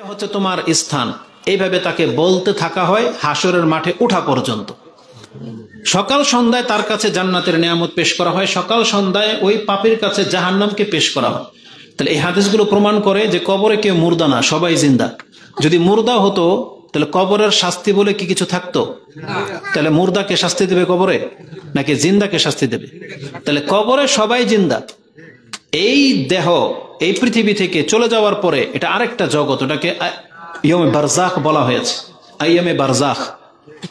হচ্ছে তোমার স্থান, এইভাবে তাকে বলতে থাকা হয় হাসরের মাঠে ওঠা পর্যন্ত। সকাল সন্ধ্যায় তার কাছে জান্নাতের নিয়ামত পেশ করা হয়, সকাল সন্ধ্যায় ওই পাপীর কাছে জাহান্নামকে পেশ করা হয়। তাহলে এই হাদিসগুলো প্রমাণ করে যে কবরে কেউ মুর্দা না, সবাই জিন্দা। যদি মুর্দা হতো তাহলে কবরের শাস্তি বলে কি কিছু থাকতো? তাহলে মুর্দাকে শাস্তি দেবে কবরে, নাকি জিন্দাকে শাস্তি দেবে? তাহলে কবরে সবাই জিন্দা। এই দেহ এই পৃথিবী থেকে চলে যাওয়ার পরে এটা আরেকটা জগৎ, ওটাকে ইয়মে বারজাখ বলা হয়েছে, আইয়ামে বারজাখ।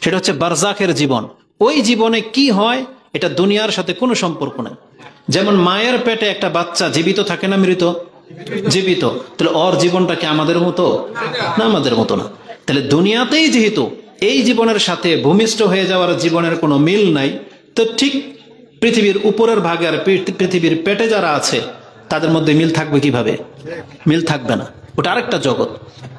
সেটা হচ্ছে বারজাখের জীবন। ওই জীবনে কি হয় এটা দুনিয়ার সাথে কোনো সম্পর্ক নাই। যেমন মায়ের পেটে একটা বাচ্চা জীবিত থাকে না মৃত? জীবিত। তাহলে ওর জীবনটা কি আমাদের মতো না? আমাদের মতো না। তাহলে দুনিয়াতেই যেহেতু এই জীবনের সাথে ভূমিষ্ঠ হয়ে যাওয়ার জীবনের কোনো মিল নাই, তো ঠিক পৃথিবীর উপরের ভাগে আর পৃথিবীর পেটে যারা আছে তাদের মধ্যে মিল থাকবে কিভাবে? মিল থাকবে না। ওটা আরেকটা জগৎ।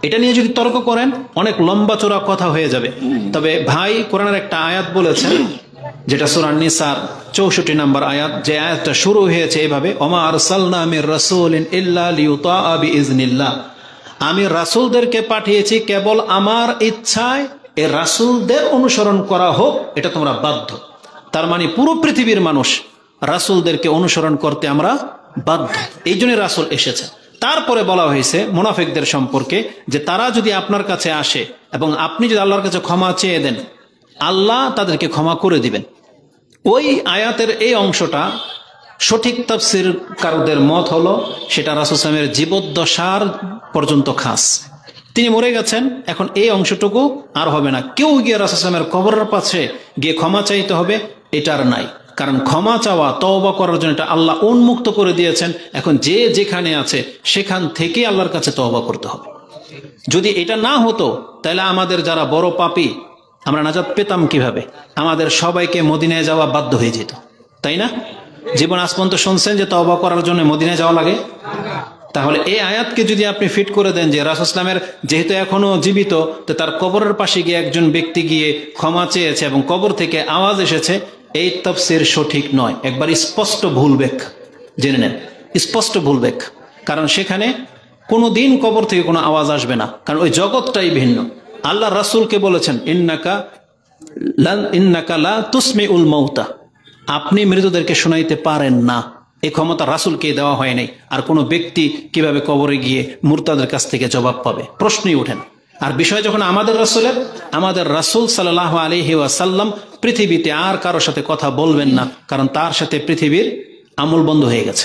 এটা নিয়ে যদি তর্ক করেন অনেক লম্বা চোরা কথা হয়ে যাবে। তবে ভাই কোরআনের একটা আয়াত বলেছেন, যেটা সূরা নিসার 64 নম্বর আয়াত, যে আয়াতটা শুরু হয়েছে এইভাবে, ওমা আরসালনা মির রাসূলিন ইল্লা লিইউতাআ বিইজনিল্লাহ। আমি রাসূলদেরকে পাঠিয়েছি কেবল আমার ইচ্ছায় এই রাসূলদের অনুসরণ করা হোক, এটা তোমরা বাধ্য। তার মানে পুরো পৃথিবীর মানুষ রাসূলদেরকে অনুসরণ করতে আমরা বাধ্য, এই জন্য রাসূল এসেছে। তারপরে বলা হয়েছে মুনাফিকদের সম্পর্কে যে তারা যদি আপনার কাছে আসে এবং আপনি যদি আল্লাহর কাছে ক্ষমা চেয়ে দেন, আল্লাহ তাদেরকে ক্ষমা করে দিবেন। ওই আয়াতের এই অংশটা সঠিক তাফসীরকারদের মত হলো সেটা রাসূল সাল্লাল্লাহু আলাইহি ওয়াসাল্লামের জীবদ্দশার পর্যন্ত খাস। তিনি মরে গেছেন, এখন এই অংশটুকু আর হবে না। কেউ গিয়ে রাসূল সাল্লাল্লাহু আলাইহি ওয়াসাল্লামের কবরের পাশে গিয়ে ক্ষমা চাইতে হবে, এটা আর নাই। কারণ ক্ষমা চাওয়া, তওবা করার জন্য এটা আল্লাহ উন্মুক্ত করে দিয়েছেন। এখন যে যেখানে আছে সেখান থেকে আল্লাহর কাছে তওবা করতে হবে। যদি এটা না হতো তাহলে আমাদের যারা বড় পাপী, আমরা নাজাত পেতাম কিভাবে? আমাদের সবাইকে মদিনায় যাওয়া বাধ্য হয়ে যেত, তাই না? জীবন আজ পর্যন্ত শুনছেন যে তওবা করার জন্য মদিনায় যাওয়া লাগে? তাহলে এই আয়াতকে যদি আপনি ফিট করে দেন যে রাসূল ইসলামের যেহেতু এখনো জীবিত, তো তার কবরের পাশে গিয়ে একজন ব্যক্তি গিয়ে ক্ষমা চেয়েছে এবং কবর থেকে আওয়াজ এসেছে, এই তাফসীর সঠিক নয়। একবার স্পষ্ট ভুল ব্যাখ্যা জেনে নেন, স্পষ্ট ভুল ব্যাখ্যা। কারণ সেখানে কোনো দিন কবর থেকে কোনো আওয়াজ আসবে না, কারণ ওই জগৎটাই ভিন্ন। আল্লাহ রাসূলকে বলেছেন ইন্নাকা লা তুসমিউল মাউতা, আপনি মৃতদেরকে শোনাইতে পারেন না। এই ক্ষমতা রাসূলকে দেওয়া হয় নাই। আর কোনো ব্যক্তি কিভাবে কবরে গিয়ে মুরতাদের কাছ থেকে জবাব পাবে? প্রশ্নই ওঠেন। আর বিষয় যখন আমাদের রাসূলের, আমাদের রাসূল সাল্লাল্লাহু আলাইহি ওয়াসাল্লাম পৃথিবীতে আর কারোর সাথে কথা বলবেন না, কারণ তার সাথে পৃথিবীর আমল বন্ধ হয়ে গেছে।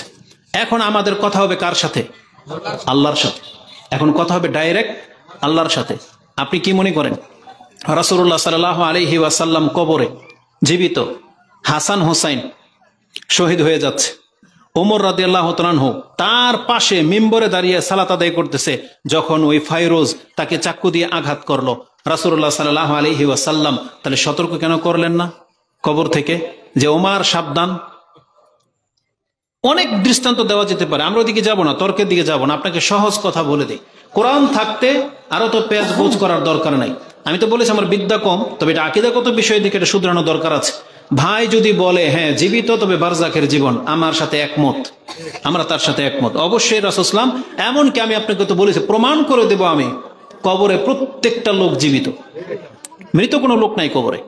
এখন আমাদের কথা হবে কার সাথে? আল্লাহর সাথে। এখন কথা হবে ডাইরেক্ট আল্লাহর সাথে। আপনি কি মনে করেন রাসূলুল্লাহ সাল্লাল্লাহু আলাইহি ওয়াসাল্লাম কবরে জীবিত, হাসান হোসাইন শহীদ হয়ে যাচ্ছে, ওমর রাদিয়াল্লাহু তাআলা আনহু তার পাশে মিম্বরে দাঁড়িয়ে সালাত আদায় করতেছে, যখন ওই ফাইরোজ তাকে চাকু দিয়ে আঘাত করলো, রাসূলুল্লাহ সাল্লাল্লাহু আলাইহি ওয়াসাল্লাম তাহলে সতর্ক কেন করলেন না কবর থেকে যে ওমর সাবধান? অনেক দৃষ্টান্ত দেওয়া যেতে পারে, আমরা ওদিকে যাব না, তর্কের দিকে যাব না, আপনাকে সহজ কথা বলে দিই। কোরআন থাকতে আরো তো পেঁয়াজ বোঝ করার দরকার নাই। আমি তো বলেছি আমার বিদ্যা কম, তবে এটা আকীদাগত বিষয়ের দিকে এটা শুধরানো দরকার আছে। ভাই যদি বলে হ্যাঁ জীবিত তবে বারজাখের জীবন, আমার সাথে একমত, আমরা তার সাথে একমত। অবশ্যই রাসূল সাল্লাল্লাহু আলাইহি ওয়াসাল্লাম, এমনকি আমি আপনাকে তো বলেছি, প্রমাণ করে দেব আমি, কবরে প্রত্যেকটা লোক জীবিত, মৃত কোনো লোক নাই কবরে।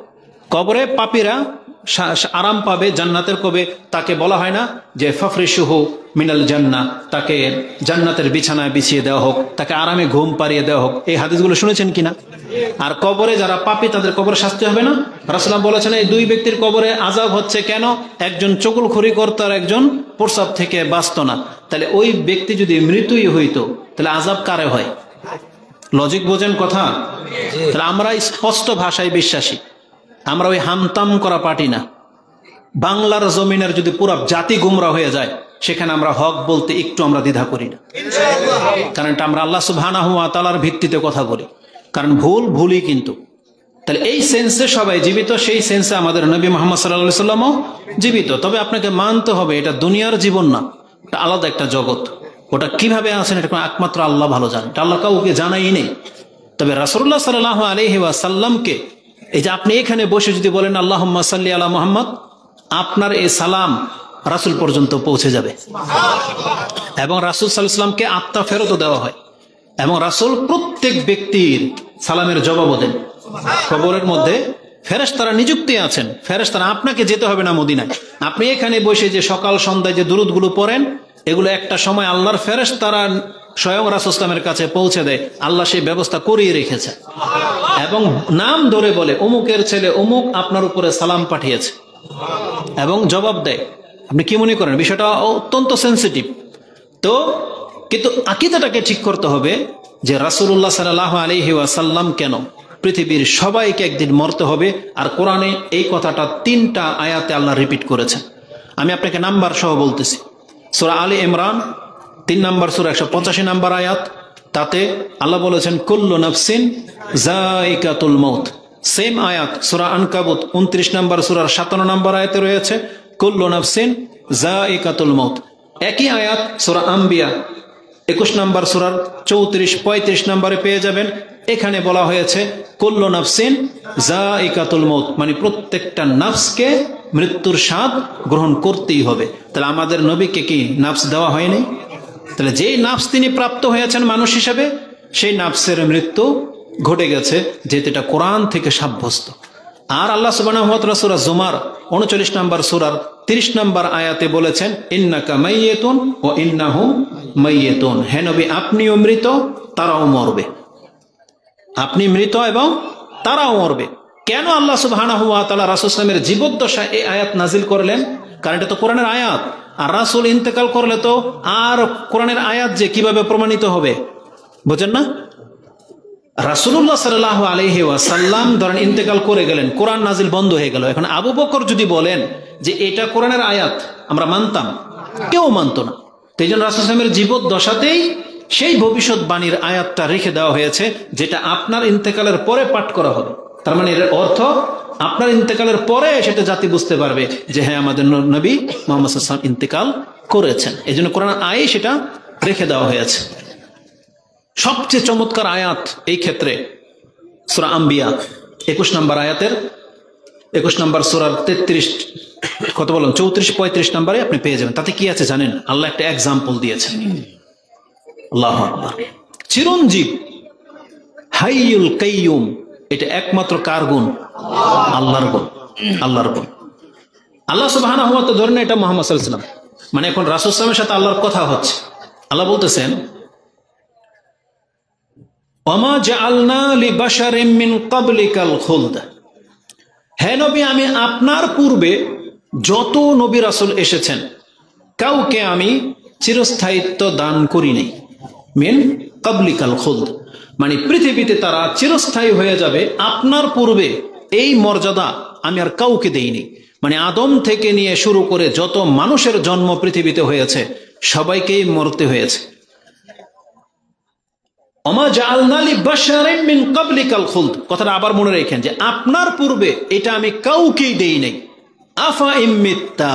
কবরে পাপীরা আরাম পাবে জান্নাতের। কবে তাকে বলা হয় না যে ফাফরিশুহু মিনাল জান্নাহ, তাকে জান্নাতের বিছানায় বিছিয়ে দেওয়া হোক, তাকে আরামে ঘুম পাড়িয়ে দেওয়া হোক? এই হাদিসগুলো শুনেছেন কিনা? আর কবরে যারা পাপী তাদের কবরে শাস্তি হবে না? রাসূলুল্লাহ বলেছেন এই দুই ব্যক্তির কবরে আযাব হচ্ছে কেন? একজন চুগলখড়ি করত আর একজন প্রস্রাব থেকে বাঁচত না। তাহলে ওই ব্যক্তি যদি মৃত্যুই হইতো তাহলে আযাব কারে হয়? লজিক বোঝেন কথা? তাহলে আমরা স্পষ্ট ভাষায় বিশ্বাসী, আমরা ওই হামতাম করা পার্টি না। বাংলার জমিনের যদি পুরো জাতি গুমরা হয়ে যায়, সেখানে আমরা হক বলতে একটু আমরা দ্বিধা করি না, কারণ এটা আমরা আল্লাহ সুবহানাহু ওয়া তাআলার ভিত্তিতে কথা বলি। কারণ ভুলই কিন্তু। তাহলে এই সেন্সে সবাই জীবিত, সেই সেন্সে আমাদের নবী মুহাম্মদ সাল্লাল্লাহু আলাইহি ওয়াসাল্লামও জীবিত। তবে আপনাকে মানতে হবে এটা দুনিয়ার জীবন না, এটা আলাদা একটা জগৎ। ওটা কিভাবে আছেন এটা একমাত্র আল্লাহ ভালো জানে, এটা আল্লাহ কাউকে জানাই নেই। তবে রাসূলুল্লাহ সাল্লাল্লাহু আলাইহি ওয়াসাল্লামকে এই যে আপনি এখানে বসে যদি বলেন আল্লাহুম্মা সাল্লি আলা মুহাম্মদ, আপনার এই সালাম রাসূল পর্যন্ত পৌঁছে যাবে। এবং রাসূল সাল্লাল্লাহু আলাইহি ওয়াসাল্লামকে আত্মা ফেরত দেওয়া হয়। এবং রাসূল প্রত্যেক ব্যক্তির সালামের জবাব দেন। কবরের মধ্যে ফেরেশতারা নিযুক্তি আছেন, ফেরেশতারা, আপনাকে যেতে হবে না মদিনায়, আপনি এখানে বসে যে সকাল সন্ধ্যায় যে দুরূদগুলো পড়েন, এগুলো একটা সময় আল্লাহর ফেরেশতারা স্বয়ং রাসূল সাল্লাল্লাহু আলাইহি ওয়াসাল্লামের কাছে পৌঁছে দেয়। আল্লাহ সেই ব্যবস্থা করিয়ে রেখেছে এবং নাম ধরে বলে অমুকের ছেলে অমুক আপনার উপরে সালাম পাঠিয়েছে এবং জবাব দেয়। আপনি কি মনে করেন বিষয়টা অত্যন্ত সেন্সিটিভ? তো কিন্তু আকীদাটাকে ঠিক করতে হবে যে রাসূলুল্লাহ সাল্লাল্লাহু আলাইহি ওয়াসাল্লাম কেন, পৃথিবীর সবাইকে একদিন মরতে হবে। আর কোরআনে এই কথাটা 3টা আয়াতে আল্লাহ রিপিট করেছেন। আমি আপনাকে নাম্বার সহ বলতেছি। সূরা আলে ইমরান 3 নম্বর সূরা 185 নম্বর আয়াত, তাতে আল্লাহ বলেছেন কুল্লু নাফসিন যায়িকাতুল মাউত। সেম আয়াত সূরা আনকাবুত 29 নম্বর সূরার 57 নম্বর আয়াতে রয়েছে কুল্লু নাফসিন যায়িকাতুল মাউত। একই আয়াত সূরা আম্বিয়া 21 নম্বর সূরার 34-35 নম্বরে পেয়ে যাবেন। এখানে বলা হয়েছে কুল্লু নাফসিন যায়িকাতুল মাউত, মানে প্রত্যেকটা নাফসকে মৃত্যুর স্বাদ গ্রহণ করতেই হবে। তাহলে আমাদের নবীকে কি নাফস দেওয়া হয়নি? তাহলে যেই নাফস তিনি প্রাপ্ত হয়েছেন মানুষ হিসেবে, সেই নাফসের মৃত্যু ঘটে গেছে, যেহেতু এটা কোরআন থেকে সাব্যস্ত। আর আল্লাহ সুবহানাহু ওয়া তাআলা সূরা জুমার 39 নম্বর সূরার 30 নম্বর আয়াতে বলেছেন ইন্নাকা মাইয়িতুন ওয়া ইন্নাহুম মাইয়িতুন, হে নবী আপনিও মৃত তারাও মরবে। আপনি মৃত এবং তারাও মরবে। কেন আল্লাহ সুবহানাহু ওয়া তাআলা রাসূল সাল্লাল্লাহু আলাইহি ওয়াসাল্লামের জীবদ্দশায় এই আয়াত নাজিল করলেন? কারণ এটা তো কোরআনের আয়াত, আর রাসূল ইন্তেকাল করলে তো আর কোরআনের আয়াত যে কিভাবে প্রমাণিত হবে, বুঝেন না? রাসূলুল্লাহ সাল্লাল্লাহু আলাইহি ওয়াসাল্লাম ধরেন ইন্তেকাল করে গেলেন, কোরআন নাজিল বন্ধ হয়ে গেল। এখন আবু বকর যদি বলেন যে এটা কোরআনের আয়াত, আমরা মানতাম? কেউ মানতো না। তো এইজন্য রাসূল সাল্লাল্লাহু আলাইহি ওয়াসাল্লামের জীবদ্দশাতেই সেই ভবিষ্যৎবাণীর আয়াতটা রেখে দেওয়া হয়েছে, যেটা আপনার ইন্তেকালের পরে পাঠ করা হবে। তার মানে এর অর্থ আপনার ইন্তেকালের পরে সেটা জাতি বুঝতে পারবে যে হ্যাঁ আমাদের নবী মুহাম্মদ সাল্লাল্লাহু আলাইহি ওয়াসাল্লাম ইন্তেকাল করেছেন। এই জন্য কোরআন আয়াতে সেটা রেখে দেওয়া হয়েছে। সবচেয়ে চমৎকার আয়াত এই ক্ষেত্রে সূরা আম্বিয়া 21 নম্বর আয়াতের 21 নম্বর সূরার 33 কত বলেন 34-35 নম্বরে আপনি পেয়ে যাবেন। তাতে কি আছে জানেন? আল্লাহ একটা এক্সাম্পল দিয়েছেন। আল্লাহু আকবার। চিরঞ্জীব হাইয়ুল কাইয়ুম, এটা একমাত্র কার গুণ? আল্লাহর গুণ। আল্লাহর গুণ। আল্লাহ সুবহানাহু ওয়া তাআলা ধরেন এটা মুহাম্মদ সাল্লাল্লাহু আলাইহি ওয়াসাল্লাম, মানে এখন রাসূল সাল্লাল্লাহু আলাইহি ওয়াসাল্লামের সাথে আল্লাহর কথা হচ্ছে। আল্লাহ বলতেছেন ওয়ামা জাআলনা লিবাশারিন মিন ক্বাবলিকাল খুলদ, হে নবী আমি আপনার পূর্বে যত নবী রাসূল এসেছেন কাউকে আমি চিরস্থায়িত্ব দান করি নাই। মিন ক্বাবলিকাল খুলদ মানে পৃথিবীতে তারা চিরস্থায়ী হয়ে যাবে, আপনার পূর্বে এই মর্যাদা আমি আর কাউকে দেইনি। মানে আদম থেকে নিয়ে শুরু করে যত মানুষের জন্ম পৃথিবীতে হয়েছে সবাইকেই মরতে হয়েছে। ওমা জাআলনা লিবাশারিন মিন ক্বাবলিকাল খুলদ, কথাটা আবার মনে রাখেন যে আপনার পূর্বে এটা আমি কাউকেই দেই নাই। আফা ইম্মিত্তা,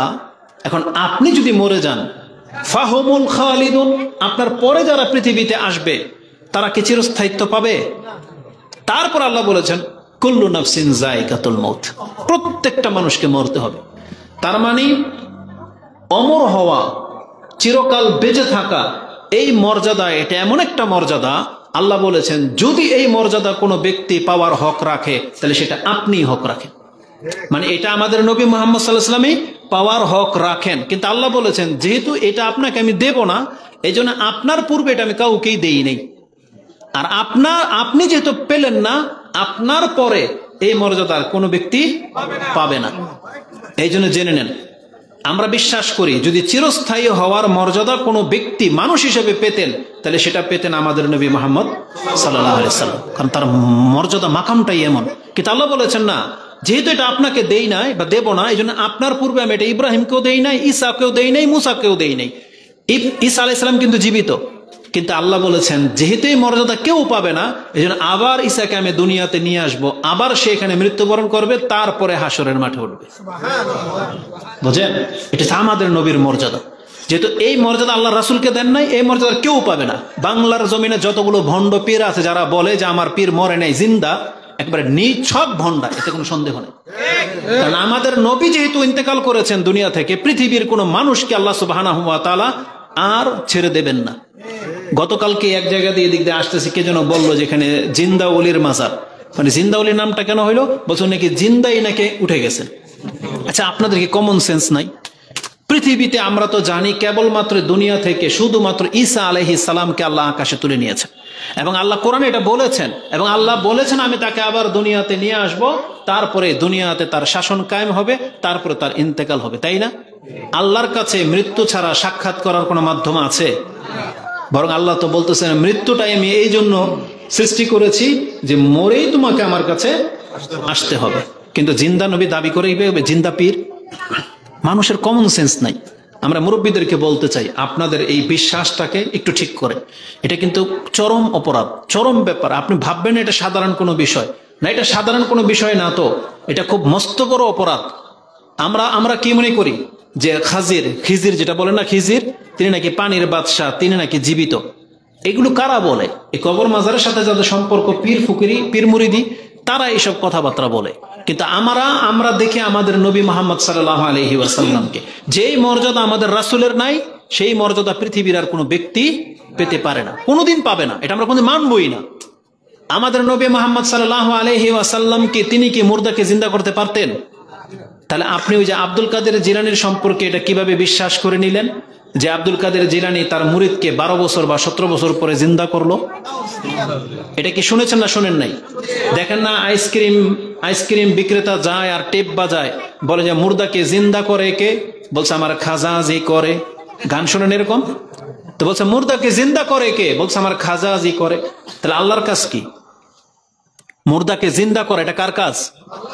এখন আপনি যদি মরে যান, ফাহুমুল খালিদুন, আপনার পরে যারা পৃথিবীতে আসবে তারা কি চিরস্থায়িত্ব পাবে? তারপর আল্লাহ বলেছেন কুল্লু নাফসিন যায়িকাতুল মাউত, প্রত্যেকটা মানুষকে মরতে হবে। তার মানে অমর হওয়া, চিরকাল বেঁচে থাকা, এই মর্যাদা, এটা এমন একটা মর্যাদা আল্লাহ বলেছেন যদি এই মর্যাদা কোনো ব্যক্তি পাওয়ার হক রাখে তাহলে সেটা আপনি হক রাখেন। মানে এটা আমাদের নবী মুহাম্মদ সাল্লাল্লাহু আলাইহি ওয়াসাল্লামই পাওয়ার হক রাখেন, কিন্তু আল্লাহ বলেছেন যেহেতু এটা আপনাকে আমি দেব না, এই জন্য আপনার পূর্বে এটা আমি কাউকেই দেই নেই। আর আপনি যেহেতু পেলেন না, আপনার পরে এই মর্যাদার কোনো ব্যক্তি পাবে না। এই জন্য জেনে নেন, আমরা বিশ্বাস করি যদি চিরস্থায়ী হওয়ার মর্যাদা কোনো ব্যক্তি মানুষ হিসেবে পেতেন তাহলে সেটা পেতেন আমাদের নবী মুহাম্মদ সাল্লাল্লাহু আলাইহি ওয়াসাল্লাম, কারণ তার মর্যাদা মাকামটাই এমন। কিন্তু আল্লাহ বলেছেন না, যেহেতু এটা আপনাকে দেই নাই বা দেব না, এই জন্য আপনার পূর্বে আমি এটা ইব্রাহিমকেও দেই নাই, ঈসাকেও দেই নাই, মুসাকেও দেই নাই। ঈসা আলাইহিস সালাম কিন্তু জীবিত, কিন্তু আল্লাহ বলেছেন যেহেতু এই মর্যাদা কেউ পাবে না, এই জন্য আবার ঈসাকে আমি দুনিয়াতে নিয়ে আসবো, আবার সে এখানে মৃত্যুবরণ করবে, তারপরে হাসরের মাঠে উঠবে। বুঝেন, এটা আমাদের নবীর মর্যাদা। যেহেতু এই মর্যাদা আল্লাহ রাসূলকে দেন নাই, এই মর্যাদা কেউ পাবে না। বাংলার জমিনে যতগুলো ভণ্ড পীর আছে যারা বলে যে আমার পীর মরে নাই, জিন্দা, একবারে নিছক ভণ্ডা, এতে কোনো সন্দেহ নেই। কারণ আমাদের নবী যেহেতু ইন্তেকাল করেছেন দুনিয়া থেকে, পৃথিবীর কোনো মানুষকে আল্লাহ সুবহানাহু ওয়া তাআলা আর ছেড়ে দেবেন না। গতকালকে এক জায়গা দিয়ে দিক দিয়ে আসতেছি, কে যেন বললো যেখানে জিন্দা ওলির মাজার, মানে জিন্দা ওলির নামটা কেন হইলো, বলছো নাকি জিন্দাই নাকি উঠে গেছেন। আচ্ছা, আপনাদের কি কমন সেন্স নাই? পৃথিবীতে আমরা তো জানি কেবলমাত্র দুনিয়া থেকে শুধুমাত্র ঈসা আলাইহিস সালামকে আল্লাহ আকাশে তুলে নিয়েছেন, এবং আল্লাহ কোরআনে এটা বলেছেন, এবং আল্লাহ বলেছেন আমি তাকে আবার দুনিয়াতে নিয়ে আসব, তারপরে দুনিয়াতে তার শাসন কায়েম হবে, তারপরে তার ইন্তেকাল হবে, তাই না? আল্লাহর কাছে মৃত্যু ছাড়া সাক্ষাৎ করার কোনো মাধ্যম আছে? বরং আল্লাহ তো বলতেছেন মৃত্যুটাই আমি এই জন্য সৃষ্টি করেছি যে মরেই তোমাকে আমার কাছে আসতে হবে। কিন্তু জিন্দা নবী দাবি করে জিন্দা পীর। মানুষের কমন সেন্স নাই। আমরা মুরব্বীদেরকে বলতে চাই, আপনাদের এই বিশ্বাসটাকে একটু ঠিক করে। এটা কিন্তু চরম অপরাধ, চরম ব্যাপার। আপনি ভাববেন এটা সাধারণ কোনো বিষয় না, এটা সাধারণ কোনো বিষয় না, তো এটা খুব মস্ত বড় অপরাধ। আমরা কি মনে করি যে খিজির যেটা বলে না, খিজির তিনি নাকি পানির বাদশাহ, তিনি নাকি জীবিত। এগুলো কারা বলে? এই কবর মাজারের সাথে যাদের সম্পর্ক, পীর ফুকিরি, পীর মুরিদি, তারা এইসব কথাবার্তা বলে। কিন্তু আমরা দেখি আমাদের নবী মুহাম্মদ সাল্লাল্লাহু আলাইহি ওয়াসাল্লামকে, যেই মর্যাদা আমাদের রাসূলের নাই, সেই মর্যাদা পৃথিবীর আর কোনো ব্যক্তি পেতে পারে না, কোনোদিন পাবে না। এটা আমরা কোনোদিন মানবই না। আমাদের নবী মুহাম্মদ সাল্লাল্লাহু আলাইহি ওয়াসাল্লামকে, তিনি কি মুর্দাকে জিন্দা করতে পারতেন? তাহলে আপনি ওই যে আব্দুল কাদের জিলানীর সম্পর্কে এটা কিভাবে বিশ্বাস করে নিলেন যে আব্দুল কাদের জিলানী তার মুরিদকে 12 বছর বা 17 বছর পরে জিন্দা করলো? এটা কি শুনেছেন না শোনেন নাই? দেখেন না, আইসক্রিম বিক্রেতা যায় আর টেপ বাজায়, বলে যে মুর্দাকে জিন্দা করে কে? বলছে আমার খাজা জি করে। গান শোনেন এরকম? তো বলছে মুর্দাকে জিন্দা করে কে? বলছে আমার খাজা জি করে। তাহলে আল্লাহর কাজ কি? মুর্দাকে জিন্দা করে, এটা কার কাজ?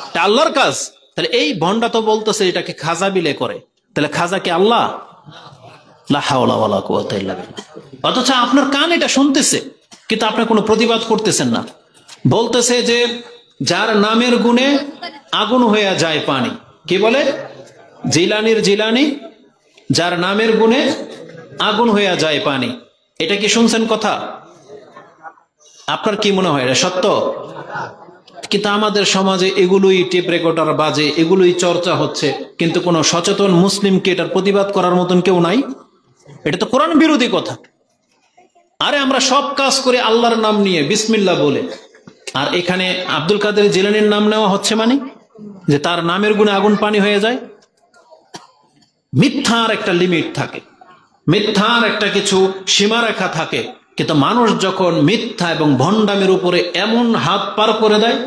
এটা আল্লাহর কাজ। তাহলে এই ভন্ডা তো বলতেছে এটাকে খাজা বিলে করে, তাহলে খাজা কি আল্লাহ? লা হাওলা ওয়ালা কুওয়াতা ইল্লা বিল্লাহ। অথচ আপনার কান এটা শুনতেছে, কিন্তু আপনি কোনো প্রতিবাদ করতেছেন না। বলতেছে যে যার নামের গুণে আগুন হয়ে যায় পানি, কি বলে? জিলানির জিলানি, যার নামের গুণে আগুন হয়ে যায় পানি। এটা কি শুনছেন কথা? আপনার কি মনে হয় এটা সত্য? কিন্তু আমাদের সমাজে এগুলোই টেপ রেকর্ডার বাজে, এগুলোই চর্চা হচ্ছে, কিন্তু কোনো সচেতন মুসলিমকে এটার প্রতিবাদ করার মতন কেউ নাই। এটা তো কোরআন বিরোধী কথা। আরে আমরা সব কাজ করে আল্লাহর নাম নিয়ে বিসমিল্লাহ বলে, আর এখানে আব্দুল কাদের জিলানীর নাম নেওয়া হচ্ছে মানে যে তার নামের গুণে আগুন পানি হয়ে যায়। মিথ্যার একটা লিমিট থাকে, মিথ্যার একটা কিছু সীমারেখা থাকে, কিন্তু মানুষ যখন মিথ্যা এবং ভণ্ডামের উপরে এমন হাত পার করে দেয়,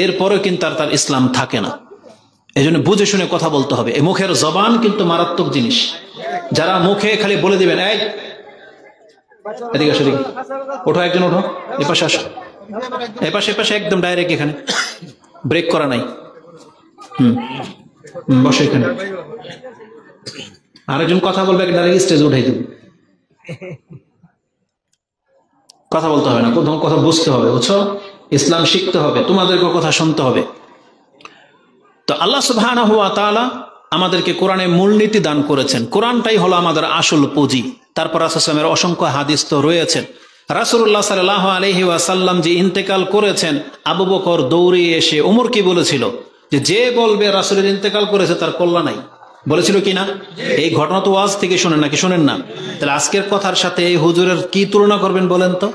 এরপরে কিন্তু আর তার ইসলাম থাকে না। এই জন্য বুঝে শুনে কথা বলতে হবে। এই মুখের জবান কিন্তু মারাত্মক জিনিস। যারা মুখে খালি বলে দিবেন এই এদিকে আসো, এদিকে ওঠো, একজন ওঠো, এপাশে আসো, এপাশে এপাশে, একদম ডাইরেক্ট এখানে, ব্রেক করা নাই। বসো এখানে। আরেকজন কথা বলবে, ডাইরেক্ট স্টেজ উঠাই দেব। কথা বলতে হবে না, কোথাও কথা বুঝতে হবে, বুঝছো? ইসলাম শিখতে হবে, তোমাদেরকে কথা শুনতে হবে। তো আল্লাহ সুবহানাহু ওয়া তাআলা আমাদেরকে কোরআনে মূলনীতি দান করেছেন। কোরআনটাই হলো আমাদের আসল পুঁজি। তারপর রাসূল সাল্লাল্লাহু আলাইহি ওয়াসাল্লামের অসংখ্য হাদিস তো রয়েছেন। রাসূলুল্লাহ সাল্লাল্লাহু আলাইহি ওয়াসাল্লাম যে ইন্তেকাল করেছেন, আবু বকর দৌড়িয়ে এসে ওমর কি বলেছিল যে বলবে রাসূলের ইন্তেকাল করেছে তার কল্যাণ নাই, বলেছিল কি না? এই ঘটনা তো ওয়াজ থেকে শোনেন নাকি শোনেন না? তাহলে আজকের কথার সাথে এই হুজুরের কি তুলনা করবেন বলেন তো?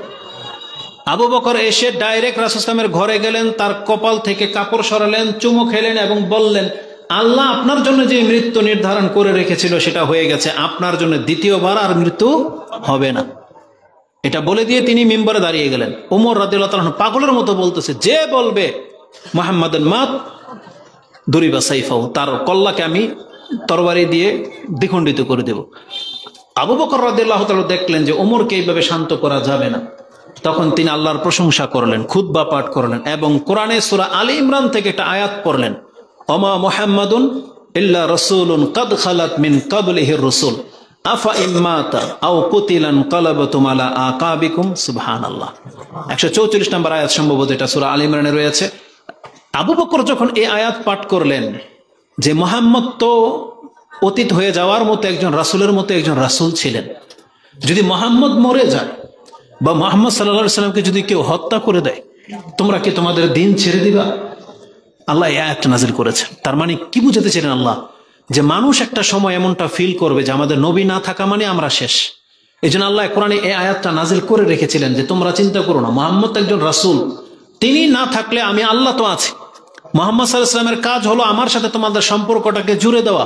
আবু বকর এসে ডাইরেক্ট রাসূল সাল্লাল্লাহু আলাইহি ওয়াসাল্লামের ঘরে গেলেন, তার কপাল থেকে কাপড় সরালেন, চুমু খেলেন এবং বললেন আল্লাহ আপনার জন্য যে মৃত্যু নির্ধারণ করে রেখেছিল সেটা হয়ে গেছে, আপনার জন্য দ্বিতীয়বার আর মৃত্যু হবে না। এটা বলে দিয়ে তিনি মিম্বরে দাঁড়িয়ে গেলেন। ওমর রাদিয়াল্লাহু তাআলা পাগলের মতো বলতেছে যে বলবে মুহাম্মাদুন মাত দুরিবা সাইফাহু, তার কল্লাকে আমি তরবারি দিয়ে দ্বিখণ্ডিত করে দেব। আবু বকর রাদিয়াল্লাহু তাআলা দেখলেন যে ওমরকে এইভাবে শান্ত করা যাবে না। তখন তিনি আল্লাহর প্রশংসা করলেন, খুতবা পাঠ করলেন এবং কোরআনে সূরা আলী ইমরান থেকে একটা আয়াত পড়লেন, ওমা মুহাম্মাদুন ইল্লা রাসূলুন কাদ খালাত মিন ক্বাবলিহির রাসূল আফা ইম্মাতা আও কুতিলান ক্বালাবতুম আলা আকাবিকুম। সুবহানাল্লাহ। 144 নম্বর আয়াত সম্ভবত এটা সূরা আলী ইমরানে রয়েছে। আবু বকর যখন এই আয়াত পাঠ করলেন যে মুহাম্মদ তো অতীত হয়ে যাওয়ার মতো একজন রাসূলের মতো একজন রাসূল ছিলেন, যদি মুহাম্মদ মরে যায় বা মুহাম্মদ সাল্লাল্লাহু আলাইহি সাল্লামকে যদি কেউ হত্যা করে দেয়, তোমরা কি তোমাদের দিন ছেড়ে দিবা? আল্লাহ এই আয়াতটা নাযিল করেছেন। তার মানে কি বুঝাতে ছিলেন আল্লাহ? যে মানুষ একটা সময় এমনটা ফিল করবে যে আমাদের নবী না থাকা মানে আমরা শেষ, এই জন্য আল্লাহ কোরআনে এই আয়াতটা নাজিল করে রেখেছিলেন যে তোমরা চিন্তা করো না, মুহাম্মদ একজন রাসূল, তিনি না থাকলে আমি আল্লাহ তো আছি। মুহাম্মদ সাল্লাল্লাহু আলাইহি ওয়াসাল্লামের কাজ হলো আমার সাথে তোমাদের সম্পর্কটাকে জুড়ে দেওয়া।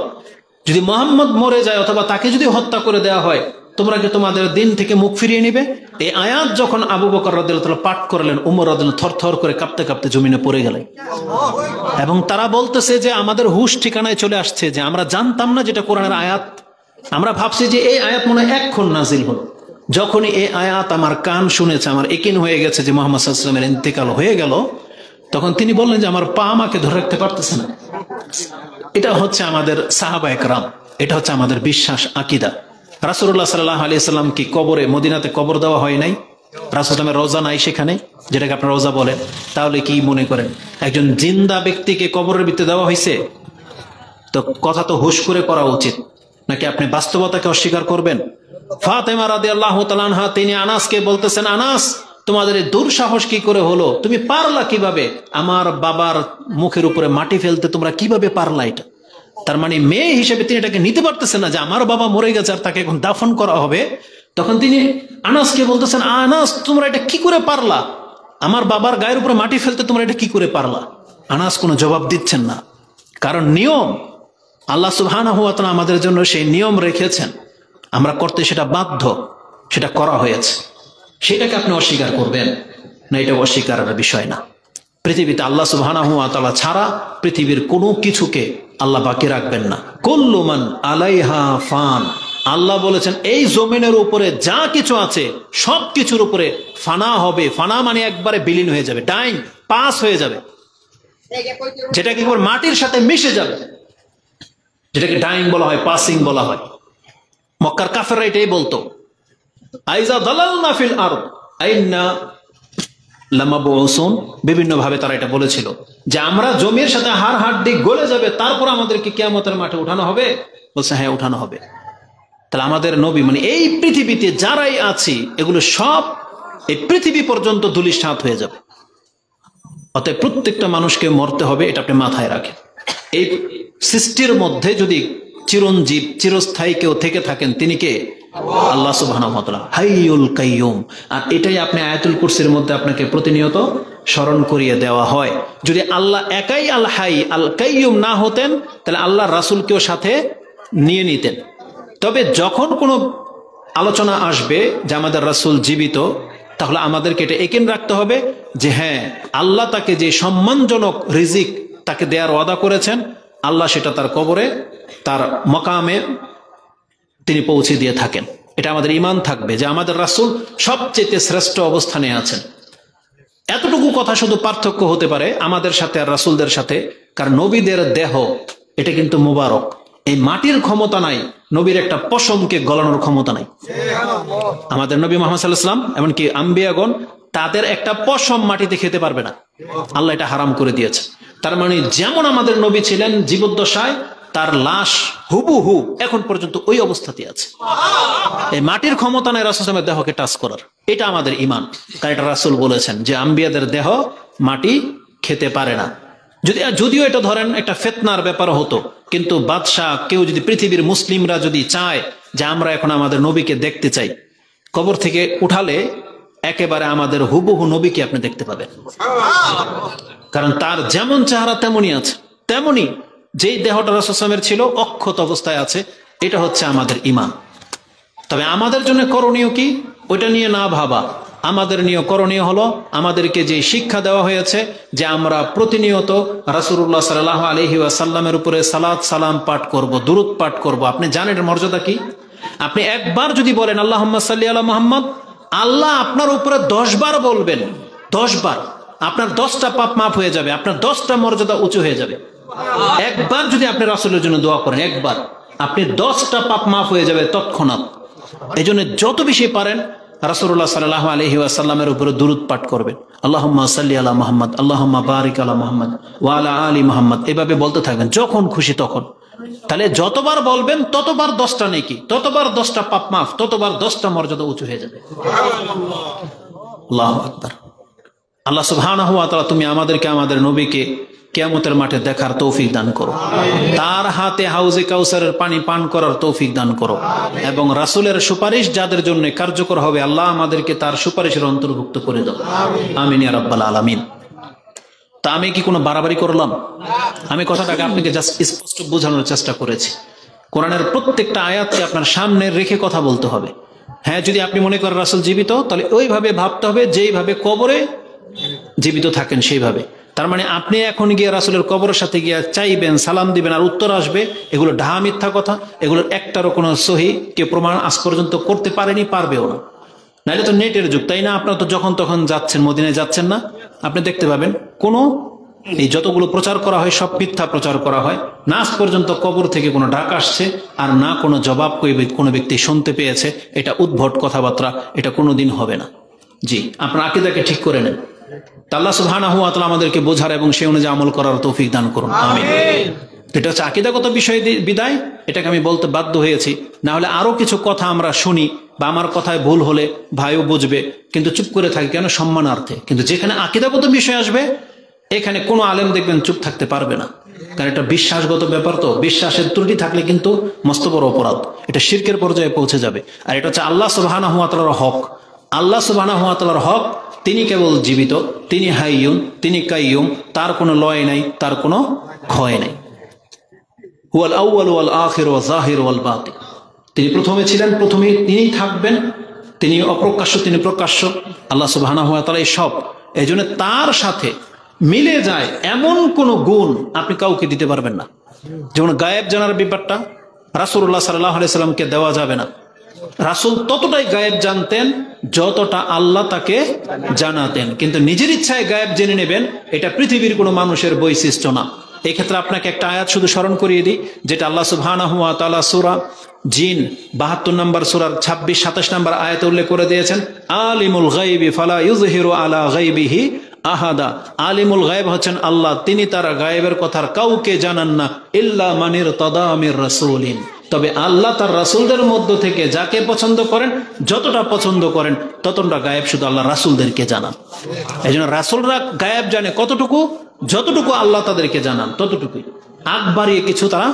যদি মুহাম্মদ মরে যায় অথবা তাকে যদি হত্যা করে দেওয়া হয়, তোমরা কি তোমাদের দিন থেকে মুখ ফিরিয়ে নিবে? এই আয়াত যখন আবু বকর রাদিয়াল্লাহু তাআলা পাঠ করলেন, উমর রাদিয়াল্লাহু থরথর করে কাঁপতে কাঁপতে জমিনে পড়ে গেলেন। এবং তারা বলতেছে যে আমাদের হুশ ঠিকানায় চলে আসছে, যে আমরা জানতাম না যেটা কোরআনের আয়াত, আমরা ভাবছি যে এই আয়াত মনে হয় এক্ষণ নাজিল হলো। যখনই এই আয়াত আমার কান শুনেছে, আমার একিন হয়ে গেছে যে মুহাম্মদ সাল্লাল্লাহু আলাইহি ওয়াসাল্লামের ইন্তেকাল হয়ে গেল, তখন তিনি বললেন যে আমার পা আমাকে ধরে রাখতে পারতেছে না। এটা হচ্ছে আমাদের সাহাবায়ে কেরাম, এটা হচ্ছে আমাদের বিশ্বাস, আকীদা। রাসূলুল্লাহ সাল্লাল্লাহু আলাইহি ওয়াসাল্লাম কি কবরে, মদিনাতে কবর দেওয়া হয় নাই? রাসূলের রওজা নাই সেখানে, যেটাকে আপনারা রওজা বলেন? তাহলে কি মনে করেন একজন জিন্দা ব্যক্তিকে কবরের ভিতরে দেওয়া হয়েছে? তো কথা তো হুশ করে করা উচিত, নাকি আপনি বাস্তবতাকে অস্বীকার করবেন? ফাতেমা রাদিয়াল্লাহু তাআলা আনহা তিনি আনাসকে বলতেছেন, আনাস তোমাদের এই দুঃসাহস কি করে হলো? তুমি পারলা কিভাবে আমার বাবার মুখের উপরে মাটি ফেলতে? তোমরা কিভাবে পারলা এটা? তার মানে মেয়ে হিসেবে তিনি এটাকে নিতে পারতেছেন না যে আমার বাবা মরে গেছে আর তাকে এখন দাফন করা হবে। তখন তিনি আনাসকে বলতেছেন, আনাস তোমরা এটা কি করে পারলা? আমার বাবার গায়ের উপরে মাটি ফেলতে তোমরা এটা কি করে পারলা? আনাস কোনো জবাব দিচ্ছেন না, কারণ নিয়ম, আল্লাহ সুবহানাহু ওয়া তাআলা আমাদের জন্য সেই নিয়ম রেখেছেন, আমরা করতে সেটা বাধ্য, সেটা করা হয়েছে। সেটাকে আপনি অস্বীকার করবেন না, এটা অস্বীকারের বিষয় না। পৃথিবীতে আল্লাহ সুবহানাহু ওয়া তাআলা ছাড়া পৃথিবীর কোনো কিছুকে আল্লাহ বাকি রাখবেন না। কুল্লু মান আলাইহা ফান, আল্লাহ বলেছেন এই জমিনের উপরে যা কিছু আছে সব কিছুর উপরে ফানা হবে। ফানা মানে একবারে বিলীন হয়ে যাবে, টাইম পাস হয়ে যাবে, যেটাকে মাটির সাথে মিশে যাবে, যেটাকে ডাইং বলা হয়, পাসিং বলা হয়। মক্কার কাফেররা এটাই বলতো, আইজা দালালনা ফিল আরদ আইন্না লামাবউসুন, বিভিন্ন ভাবে তারা এটা বলেছিল যে আমরা জমির সাথে হাড় হাড্ডি গলে যাবে, তারপর আমাদেরকে কিয়ামতের মাঠে উঠানো হবে। বলছে হ্যাঁ উঠানো হবে। তাহলে আমাদের নবী মানে এই পৃথিবীতে যারাই আছি এগুলো সব এই পৃথিবী পর্যন্ত ধূলিসাৎ হয়ে যাবে। অতএব প্রত্যেকটা মানুষকে মরতে হবে, এটা আপনি মাথায় রাখেন। এই সৃষ্টির মধ্যে যদি চিরঞ্জীব চিরস্থায়ী কেউ থেকে থাকেন, তিনি কে? আল্লাহ সুবহানাহু ওয়া তাআলা, হাইয়ুল কাইয়ুম। আর এটাই আপনি আয়াতুল কুরসির মধ্যে আপনাকে প্রতিনিয়ত স্মরণ করিয়ে দেওয়া হয়। যদি আল্লাহ একাই আল হাই আল কাইয়ুম না হতেন, তাহলে আল্লাহ রাসূলকেও সাথে নিয়ে নিতেন। তবে যখন কোনো আলোচনা আসবে যে আমাদের রাসূল জীবিত, তাহলে আমাদেরকে এটা একিন রাখতে হবে যে হ্যাঁ, আল্লাহ তাকে যে সম্মানজনক রিজিক তাকে দেওয়ার ওয়াদা করেছেন, আল্লাহ সেটা তার কবরে, তার মকামে তিনি পৌঁছে দিয়ে থাকেন। এটা আমাদের ঈমান থাকবে যে আমাদের রাসূল সবচেয়ে শ্রেষ্ঠ অবস্থানে আছেন। এতটুকু কথা শুধু পার্থক্য হতে পারে আমাদের সাথে আর রাসূলদের সাথে, কারণ নবীদের দেহ এটা কিন্তু মুবারক, এই মাটির ক্ষমতা নাই, নবীর একটা পশমকে গলানোর ক্ষমতা নাই। আমাদের নবী মুহাম্মদ সাল্লাল্লাহু আলাইহি ওয়াসাল্লাম এমনকি আম্বিয়াগণ তাদের একটা পশম মাটিতে খেতে পারবে না, আল্লাহ এটা হারাম করে দিয়েছে। তার মানে যেমন আমাদের নবী ছিলেন জীবদ্দশায়, তার লাশ হুবহু এখন পর্যন্ত ওই অবস্থাতে আছে। এই মাটির ক্ষমতা নাই রাসূল সাল্লাল্লাহু আলাইহি ওয়াসাল্লামের দেহকে টাচ করার, এটা আমাদের ঈমান। কারণ এটা রাসূল বলেছেন যে আম্বিয়াদের দেহ মাটি খেতে পারে না। যদিও এটা ধরেন একটা ফিতনার ব্যাপার হতো, কিন্তু বাদশাহ কেউ যদি পৃথিবীর মুসলিমরা যদি চায় যে আমরা এখন আমাদের নবীকে দেখতে চাই, কবর থেকে উঠালে একেবারে আমাদের হুবহু নবীকে আপনি দেখতে পাবেন। কারণ তার যেমন চেহারা তেমনই আছে, তেমনি যেই দেহটা রাসূল সাল্লাল্লাহু আলাইহি ওয়াসাল্লামের ছিল অক্ষত অবস্থায় আছে। এটা হচ্ছে আমাদের ঈমান। তবে আমাদের জন্য করণীয় কি, ওইটা নিয়ে না ভাবা। আমাদের নিয়ে করণীয় হলো আমাদেরকে যে শিক্ষা দেওয়া হয়েছে যে আমরা প্রতিনিয়ত রাসূলুল্লাহ সাল্লাল্লাহু আলাইহি ওয়াসাল্লামের উপরে সালাত সালাম পাঠ করব, দুরূদ পাঠ করব। আপনি জানেন এর মর্যাদা কি? আপনি একবার যদি বলেন আল্লাহুম্মা সাল্লি আলা মুহাম্মদ, আল্লাহ আপনার উপরে 10 বার বলবেন, 10 বার, আপনার 10টা পাপ মাফ হয়ে যাবে, আপনার 10টা মর্যাদা উঁচু হয়ে যাবে। একবার যদি আপনি রাসূলের জন্য দোয়া করেন, একবার আপনি 10টা পাপ মাফ হয়ে যাবে তৎক্ষণাৎ। এই জন্য যত বেশি পারেন রাসূলুল্লাহ সাল্লাল্লাহু আলাইহি ওয়াসাল্লামের উপরে দুরূদ পাঠ করবেন। আল্লাহুম্মা সাল্লি আলা মুহাম্মদ, আল্লাহুম্মা বারিক আলা মুহাম্মদ ওয়া আলা আলি মুহাম্মদ, এভাবে বলতে থাকবেন যখন খুশি তখন। তাহলে যতবার বলবেন ততবার 10টা নেকি, ততবার 10টা পাপ মাফ, ততবার 10টা মর্যাদা উঁচু হয়ে যাবে। আল্লাহু আকবার। আল্লাহ সুবহানাহু ওয়া তাআলা তুমি আমাদেরকে আমাদের নবীকে কিয়ামতের মাঠে দেখার তৌফিক দান করো, তার হাতে হাউজে কাউসারের পানি পান করার তৌফিক দান করো, এবং রাসূলের সুপারিশ যাদের জন্য কার্যকর হবে আল্লাহ আমাদেরকে তার সুপারিশের অন্তর্ভুক্ত করে দাও, আমিন ইয়া রাব্বাল আলামিন। তা আমি কি কোনো বাড়াবাড়ি করলাম? আমি কথাটাকে আপনাকে জাস্ট স্পষ্ট বোঝানোর চেষ্টা করেছি। কোরআনের প্রত্যেকটা আয়াতকে আপনার সামনে রেখে কথা বলতে হবে। হ্যাঁ, যদি আপনি মনে করেন রাসূল জীবিত, তাহলে ওইভাবে ভাবতে হবে যেইভাবে কবরে জীবিত থাকেন সেইভাবে। তার মানে আপনি এখন গিয়ে রাসূলের কবরের সাথে গিয়ে চাইবেন, সালাম দিবেন আর উত্তর আসবে, এগুলো ঢাহা মিথ্যা কথা। এগুলোর একটারও কোনো সহি কেউ প্রমাণ আজ পর্যন্ত করতে পারেনি, পারবেও না। নাহলে তো নেটের যুগ, তাই না? আপনারা তো যখন তখন যাচ্ছেন, মদিনায় যাচ্ছেন না, আপনি দেখতে পাবেন কোনো এই যতগুলো প্রচার করা হয় সব মিথ্যা প্রচার করা হয়। না আজ পর্যন্ত কবর থেকে কোনো ডাক আসছে আর না কোনো জবাব কোনো ব্যক্তি শুনতে পেয়েছে। এটা উদ্ভট কথাবার্তা, এটা কোনোদিন হবে না। জি, আপনার আকীদাকে ঠিক করে নেন। আল্লাহ সুবহানাহু ওয়া তাআলা আমাদেরকে বোঝার এবং সেই অনুযায়ী আমল করার তৌফিক দান করুন, আমিন। এটা হচ্ছে আকীদাগত বিষয় বিদায় এটাকে আমি বলতে বাধ্য হয়েছি। না হলে আরো কিছু কথা আমরা শুনি বা আমার কথায় ভুল হলে ভাইও বুঝবে, কিন্তু চুপ করে থাকি কেন? সম্মানার্থে। কিন্তু যেখানে আকীদাগত বিষয় আসবে এখানে কোনো আলেম দেখবেন চুপ থাকতে পারবে না, কারণ এটা বিশ্বাসগত ব্যাপার। তো বিশ্বাসের ত্রুটি থাকলে কিন্তু মস্ত বড় অপরাধ, এটা শিরকের পর্যায়ে পৌঁছে যাবে। আর এটা হচ্ছে আল্লাহ সুবহানাহু ওয়া তাআলার হক। আল্লাহ সুবহানাহু ওয়া তাআলার হক, তিনি কেবল জীবিত, তিনি হাইয়ুন, তিনি কাইয়ুম, তার কোনো লয় নাই, তার কোনো ক্ষয় নাই। হুয়াল আউয়াল ওয়াল আখির ওয়াল যাহির ওয়াল বাতিন, তিনি প্রথমে ছিলেন, প্রথমে তিনিই থাকবেন, তিনি অপ্রকাশ্য, তিনি প্রকাশ্য। আল্লাহ সুবহানাহু ওয়া তাআলা এই সব, এই জন্য তার সাথে মিলে যায় এমন কোন গুণ আপনি কাউকে দিতে পারবেন না। যেমন গায়েব জানার ব্যাপারটা রাসূলুল্লাহ সাল্লাল্লাহু আলাইহি সাল্লামকে দেওয়া যাবে না। রাসূল ততটাই গায়েব জানতেন যতটা আল্লাহ তাকে জানাতেন, কিন্তু নিজের ইচ্ছায় গায়েব জেনে নেবেন এটা পৃথিবীর কোনো মানুষের বৈশিষ্ট্য না। এই ক্ষেত্রে আপনাকে একটা আয়াত শুধু স্মরণ করিয়ে দিই, যেটা আল্লাহ সুবহানাহু ওয়া তাআলা সূরা জিন 72 নম্বর সূরার 26-27 নম্বর আয়াতে উল্লেখ করে দিয়েছেন, আলিমুল গায়বি ফালা ইউযহিরু আলা গায়বিহি আহাদা। আলিমুল গায়ব হচ্ছেন আল্লাহ, তিনি তার গায়েবের কথার কাউকে জানান না, ইল্লা মানির তাদা মির রাসূলিন, তবে আল্লাহ তার রাসূলদের মধ্য থেকে যাকে পছন্দ করেন, যতটা পছন্দ করেন ততটা গায়েব শুধু আল্লাহ রাসূলদেরকে জানান। এই জন্য রাসূলরা গায়েব জানে কতটুকু? যতটুকু আল্লাহ তাদেরকে জানান ততটুকুই, আগ বাড়িয়ে কিছু তারা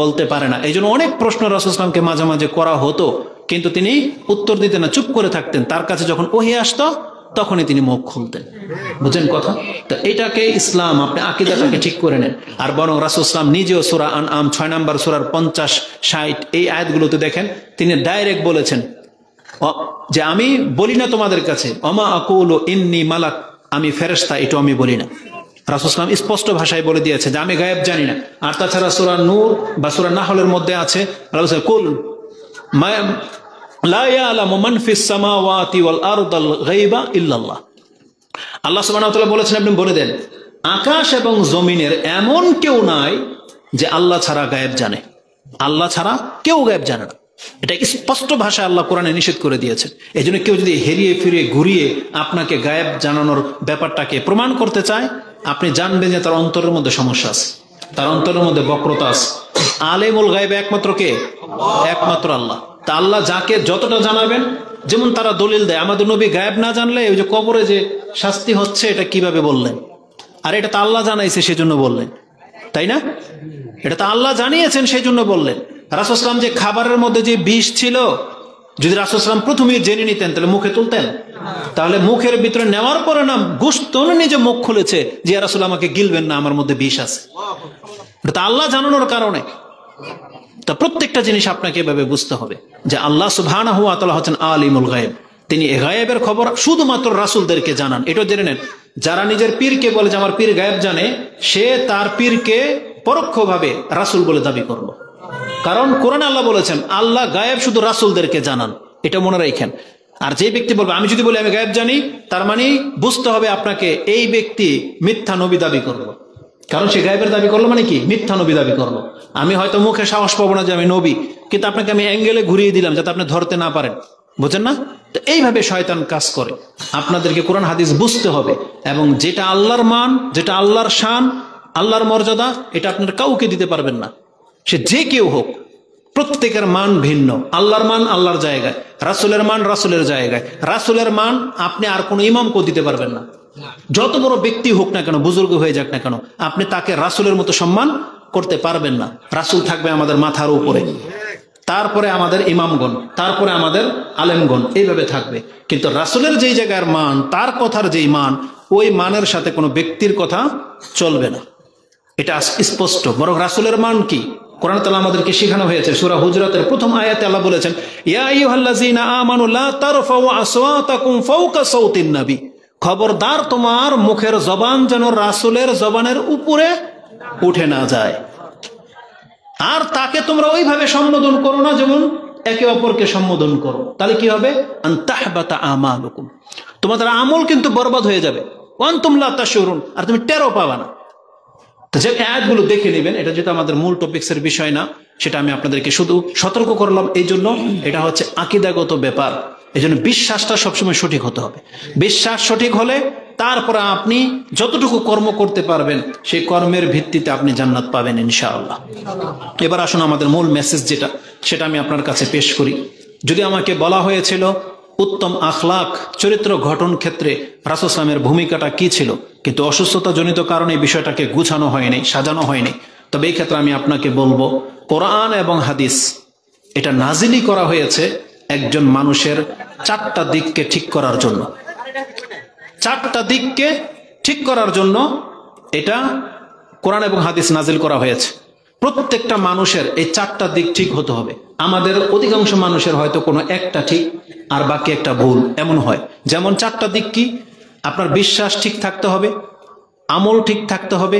বলতে পারে না। এই জন্য অনেক প্রশ্ন রাসূল সাল্লাল্লাহু আলাইহি ওয়াসাল্লামকে মাঝে মাঝে করা হতো, কিন্তু তিনি উত্তর দিতেন না, চুপ করে থাকতেন। তার কাছে যখন ওহী আসতো তখনই তিনি মুখ খুলতেন। বুঝেন কথা? তো এটাকে ইসলাম, আপনি আকীদাটাকে ঠিক করে নেন। আর বরং রাসূল সাল্লাল্লাহু আলাইহি ওয়াসাল্লাম নিজেও সূরা আনআম 6 নম্বর সূরার 50-60 এই আয়াতগুলোতে দেখেন, তিনি ডাইরেক্ট বলেছেন যে আমি বলি না তোমাদের কাছে ওমা আকুলু ইন্নী মালাক, আমি ফেরেশতা, এটা আমি বলি না। রাসূল সাল্লাল্লাহু আলাইহি ওয়াসাল্লাম স্পষ্ট ভাষায় বলে দিয়েছে যে আমি গায়েব জানি না। আর তাছাড়া সূরা নূর বা সূরা নাহলের মধ্যে আছে, রাসূল কুল মা লা ইয়ালামু মান ফিস সামাওয়াতি ওয়াল আরদিল গায়বা ইল্লাল্লাহ। আল্লাহ সুবহানাহু ওয়া তাআলা বলেছেন, আপনি বলে দেন আকাশ এবং জমিনের এমন কেউ নাই যে আল্লাহ ছাড়া গায়েব জানে। আল্লাহ ছাড়া কেউ গায়েব জানে না, এটা স্পষ্ট ভাষায় আল্লাহ কোরআনে নিষেধ করে দিয়েছেন। এই জন্য কেউ যদি হেরিয়ে ফিরিয়ে ঘুরিয়ে আপনাকে গায়েব জানানোর ব্যাপারটাকে প্রমাণ করতে চায়, আপনি জানবেন যে তার অন্তরের মধ্যে সমস্যা আছে, তার অন্তরের মধ্যে বক্রতা আছে। আলিমুল গায়ব একমাত্র কে? একমাত্র আল্লাহ। তা আল্লাহ যাকে যতটা জানাবেন, যেমন তারা দলিল দেয় আমাদের নবী গায়েব না জানলে ওই যে কবরে যে শাস্তি হচ্ছে এটা কিভাবে বললেন? আর এটা তো আল্লাহ জানাইছে সেজন্য বললেন, তাই না? এটা তো আল্লাহ জানিয়েছেন সেই জন্য বললেন। রাসূল সাল্লাল্লাহু আলাইহি ওয়াসাল্লাম যে খাবারের মধ্যে যে বিষ ছিল, যদি রাসূল সাল্লাল্লাহু আলাইহি ওয়াসাল্লাম প্রথমেই জেনে নিতেন তাহলে মুখে তুলতেন? তাহলে মুখের ভিতরে নেওয়ার পরে না গোশত নিজে মুখ খুলেছে যে ইয়া রাসূল আমাকে গিলবেন না, আমার মধ্যে বিষ আছে। এটা তো আল্লাহ জানানোর কারণে। তা প্রত্যেকটা জিনিস আপনাকে এভাবে বুঝতে হবে যে আল্লাহ সুবহানাহু ওয়া তাআলা হচ্ছেন আলিমুল গায়ব, তিনি এই গায়েবের খবর শুধুমাত্র রাসূলদেরকে জানান। এটা জেনে নেন, যারা নিজের পীরকে বলে যে আমার পীর গায়েব জানে, সে তার পীরকে পরোক্ষভাবে রাসূল বলে দাবি করলো। কারণ কোরআনে আল্লাহ বলেছেন আল্লাহ গায়েব শুধু রাসূলদেরকে জানান, এটা মনে রাখেন। আর যে ব্যক্তি বলবে আমি যদি বলি আমি গায়েব জানি, তার মানে বুঝতে হবে আপনাকে এই ব্যক্তি মিথ্যা নবী দাবি করলো। কারণ সে গায়েবের দাবি করলো মানে কি? মিথ্যা নবী দাবি করলো। আমি হয়তো মুখে সাহস পাবো না যে আমি নবী, কিন্তু আপনাকে আমি অ্যাঙ্গেলে ঘুরিয়ে দিলাম যাতে আপনি ধরতে না পারেন। বুঝেন না? তো এইভাবে শয়তান কাজ করে। আপনাদেরকে কোরআন হাদিস বুঝতে হবে, এবং যেটা আল্লাহর মান, যেটা আল্লাহর শান, আল্লাহর মর্যাদা, এটা আপনার কাউকে দিতে পারবেন না, সে যে কেউ হোক। প্রত্যেকের মান ভিন্ন। আল্লাহর মান আল্লাহর জায়গায়, রাসূলের মান রাসূলের জায়গায়। রাসূলের মান আপনি আর কোনো ইমামকেও দিতে পারবেন না। যত বড় ব্যক্তি হোক না কেন, বুজুর্গ হয়ে যাক না কেন, আপনি তাকে রাসূলের মতো সম্মান করতে পারবেন না। রাসূল থাকবে আমাদের মাথার উপরে, তারপরে আমাদের ইমামগণ, তারপরে আমাদের আলেমগণ, এইভাবে থাকবে। কিন্তু রাসূলের যেই জায়গার মান, তার কথার যেই মান, ওই মানের সাথে কোনো ব্যক্তির কথা চলবে না, এটা স্পষ্ট। বরং রাসূলের মান কি কোরআন তাআলা আমাদেরকে শেখানো হয়েছে। সূরা হুজরাতের প্রথম আয়াতে আল্লাহ বলেছেন, ইয়া আইয়ুহাল্লাযীনা আমানু লা তারফাউ আসওয়াতাকুম ফাওকা সাওতিন নবী, খবরদার তোমার মুখের জবান যেন রাসূলের জবানের উপরে উঠে না যায়। আর তাকে তোমরা ওইভাবে সম্বোধন করো না যেমন একে অপরকে সম্বোধন করো, তাহলে কি হবে? আন তাহবাতা আমালুকুম, তোমাদের আমল কিন্তু বরবাদ হয়ে যাবে। ওয়া আনতুম লা তাশউরুন, আর তুমি টেরও পাবা না। তো যে আয়াতগুলো দেখে নেবেন, এটা যেটা আমাদের মূল টপিক্সের বিষয় না, সেটা আমি আপনাদেরকে শুধু সতর্ক করলাম এই জন্য, এটা হচ্ছে আকীদাগত ব্যাপার। এই জন্য বিশ্বাসটা সবসময় সঠিক হতে হবে। বিশ্বাস সঠিক হলে তারপরে আপনি যতটুকু কর্ম করতে পারবেন, সেই কর্মের ভিত্তিতে আপনি জান্নাত পাবেন ইনশাআল্লাহ। এবার আসুন আমাদের মূল মেসেজ যেটা, সেটা আমি আপনার কাছে পেশ করি। যদি আমাকে বলা হয়েছিল উত্তম আখলাক চরিত্র গঠন ক্ষেত্রে রাসূল সাল্লাল্লাহু আলাইহি ওয়াসাল্লামের ভূমিকাটা কি ছিল, কিন্তু অসুস্থতা জনিত কারণে এই বিষয়টাকে গুছানো হয়নি, সাজানো হয়নি। তবে এই ক্ষেত্রে আমি আপনাকে বলবো, কোরআন এবং হাদিস এটা নাজিলি করা হয়েছে একজন মানুষের চারটা দিককে ঠিক করার জন্য। চারটা দিককে ঠিক করার জন্য এটা কোরআন এবং হাদিস নাজিল করা হয়েছে। প্রত্যেকটা মানুষের এই চারটা দিক ঠিক হতে হবে। আমাদের অধিকাংশ মানুষের হয়তো কোনো একটা ঠিক আর বাকি একটা ভুল, এমন হয়। যেমন চারটা দিক কি? আপনার বিশ্বাস ঠিক থাকতে হবে, আমল ঠিক থাকতে হবে,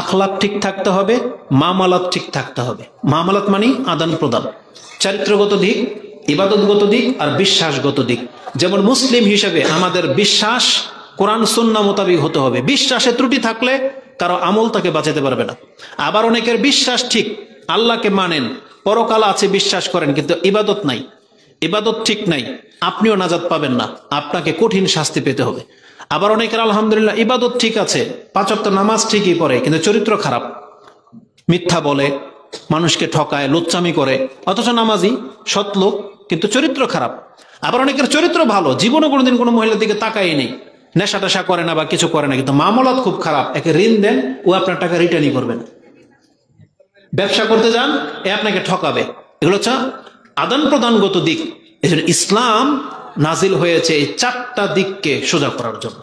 আখলাক ঠিক থাকতে হবে, মামালাত ঠিক থাকতে হবে। মামালাত মানে আদান প্রদান, চরিত্রগত দিক, ইবাদতগত দিক আর বিশ্বাসগত দিক। যেমন মুসলিম হিসেবে আমাদের বিশ্বাস কোরআন সুন্নাহ মোতাবেক হতে হবে। বিশ্বাসে ত্রুটি থাকলে কারো আমল তাকে বাঁচাতে পারবে না। আবার অনেকের বিশ্বাস ঠিক, আল্লাহকে মানেন, পরকাল আছে বিশ্বাস করেন, কিন্তু ইবাদত নাই, ইবাদত ঠিক নাই, আপনিও নাজাত পাবেন না, আপনাকে কঠিন শাস্তি পেতে হবে। আবার অনেকের আলহামদুলিল্লাহ ইবাদত ঠিক আছে, 5 ওয়াক্ত নামাজ ঠিকই পড়ে, কিন্তু চরিত্র খারাপ, মিথ্যা বলে, মানুষকে ঠকায়, লুচ্চামি করে, অথচ নামাজি সৎ লোক, কিন্তু চরিত্র খারাপ। আবার অনেকের চরিত্র ভালো, জীবনে কোনোদিন কোনো মহিলার দিকে তাকাই নেই, নেশা টেশা করে না বা কিছু করে না, কিন্তু মামলাত খুব খারাপ। একে ঋণ দেন, ও আপনার টাকা রিটার্নই করবে না। ব্যবসা করতে যান, এ আপনাকে ঠকাবে। এগুলো হচ্ছে আদান প্রদানগত দিক। এই জন্য ইসলাম নাজিল হয়েছে এই চারটা দিককে সোজা করার জন্য।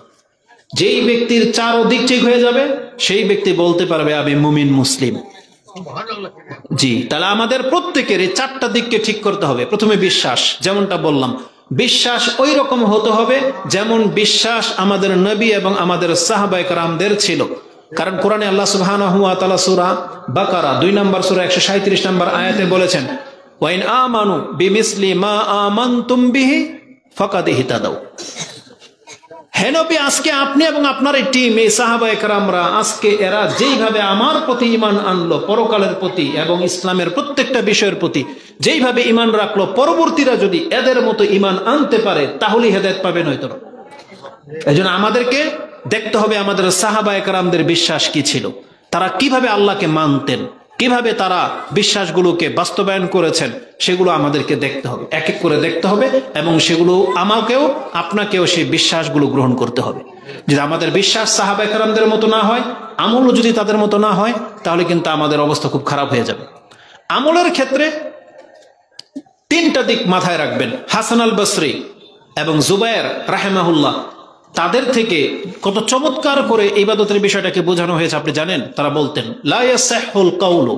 যেই ব্যক্তির চারো দিক ঠিক হয়ে যাবে, সেই ব্যক্তি বলতে পারবে আমি মুমিন মুসলিম। জি, তাহলে আমাদের প্রত্যেকের এই চারটা দিককে ঠিক করতে হবে। প্রথমে বিশ্বাস, যেমনটা বললাম, বিশ্বাস ওই রকম হতে হবে যেমন বিশ্বাস আমাদের নবী এবং আমাদের সাহাবায়ে কেরামদের ছিল। কারণ কোরআনে আল্লাহ সুবহানাহু ওয়া তাআলা সূরা বাকারা 2 নম্বর সূরা 137 নম্বর আয়াতে বলেছেন, ওয়া ইন আমানু বিমিসলি মা আমানতুম বিহি ফাকাদ ইহতাদাউ। হে নবী, আজকে আপনি এবং আপনার এই টিম, এই সাহাবায়ে কেরামরা, আজকে এরা যেইভাবে আমার প্রতি ঈমান আনলো, পরকালের প্রতি এবং ইসলামের প্রত্যেকটা বিষয়ের প্রতি যেইভাবে ঈমান রাখলো, পরবর্তীরা যদি এদের মতো ঈমান আনতে পারে তাহলেই হেদায়েত পাবে, নয়তো না। এজন্য আমাদেরকে দেখতে হবে আমাদের সাহাবায়ে কেরামদের বিশ্বাস কি ছিল, তারা কিভাবে আল্লাহকে মানতেন, কিভাবে তারা বিশ্বাসগুলোকে বাস্তবায়ন করেছেন, সেগুলো আমাদেরকে দেখতে হবে, এক এক করে দেখতে হবে, এবং সেগুলো আমাকেও আপনাকেও সেই বিশ্বাসগুলো গ্রহণ করতে হবে। যদি আমাদের বিশ্বাস সাহাবায়ে কেরামদের মতো না হয়, আমলও যদি তাদের মতো না হয়, তাহলে কিন্তু আমাদের অবস্থা খুব খারাপ হয়ে যাবে। আমলের ক্ষেত্রে 3টা দিক মাথায় রাখবেন। হাসান আল বসরি এবং জুবায়ের রাহিমাহুল্লাহ, তাদের থেকে কত চমৎকার করে ইবাদতের বিষয়টাকে বোঝানো হয়েছে আপনি জানেন। তারা বলতেন, লা ইয়াসিহুল কাউলু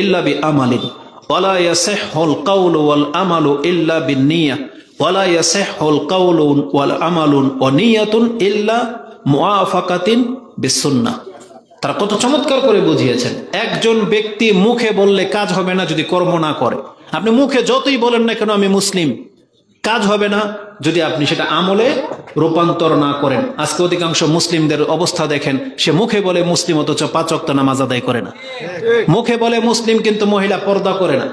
ইল্লা বিআমালিন ওয়া লা ইয়াসিহুল কাউলু ওয়াল আমালু ইল্লা বিন্নিয়াহ ওয়া লা ইয়াসিহুল কাউলু ওয়াল আমালু ওয়া নিয়াতুন ইল্লা মুআফাকাতিন বিসুন্নাহ। তারা কত চমৎকার করে বুঝিয়েছেন। একজন ব্যক্তি মুখে বললে কাজ হবে না যদি কর্ম না করে। আপনি মুখে যতই বলেন না কেন আমি মুসলিম, কাজ হবে না যদি আপনি সেটা আমলে রূপান্তর না করেন। আজকে অধিকাংশ মুসলিমদের অবস্থা দেখেন, সে মুখে বলে মুসলিম অথচ 5 ওয়াক্ত নামাজ আদায় করে না। মুখে বলে মুসলিম কিন্তু মহিলা পর্দা করে না।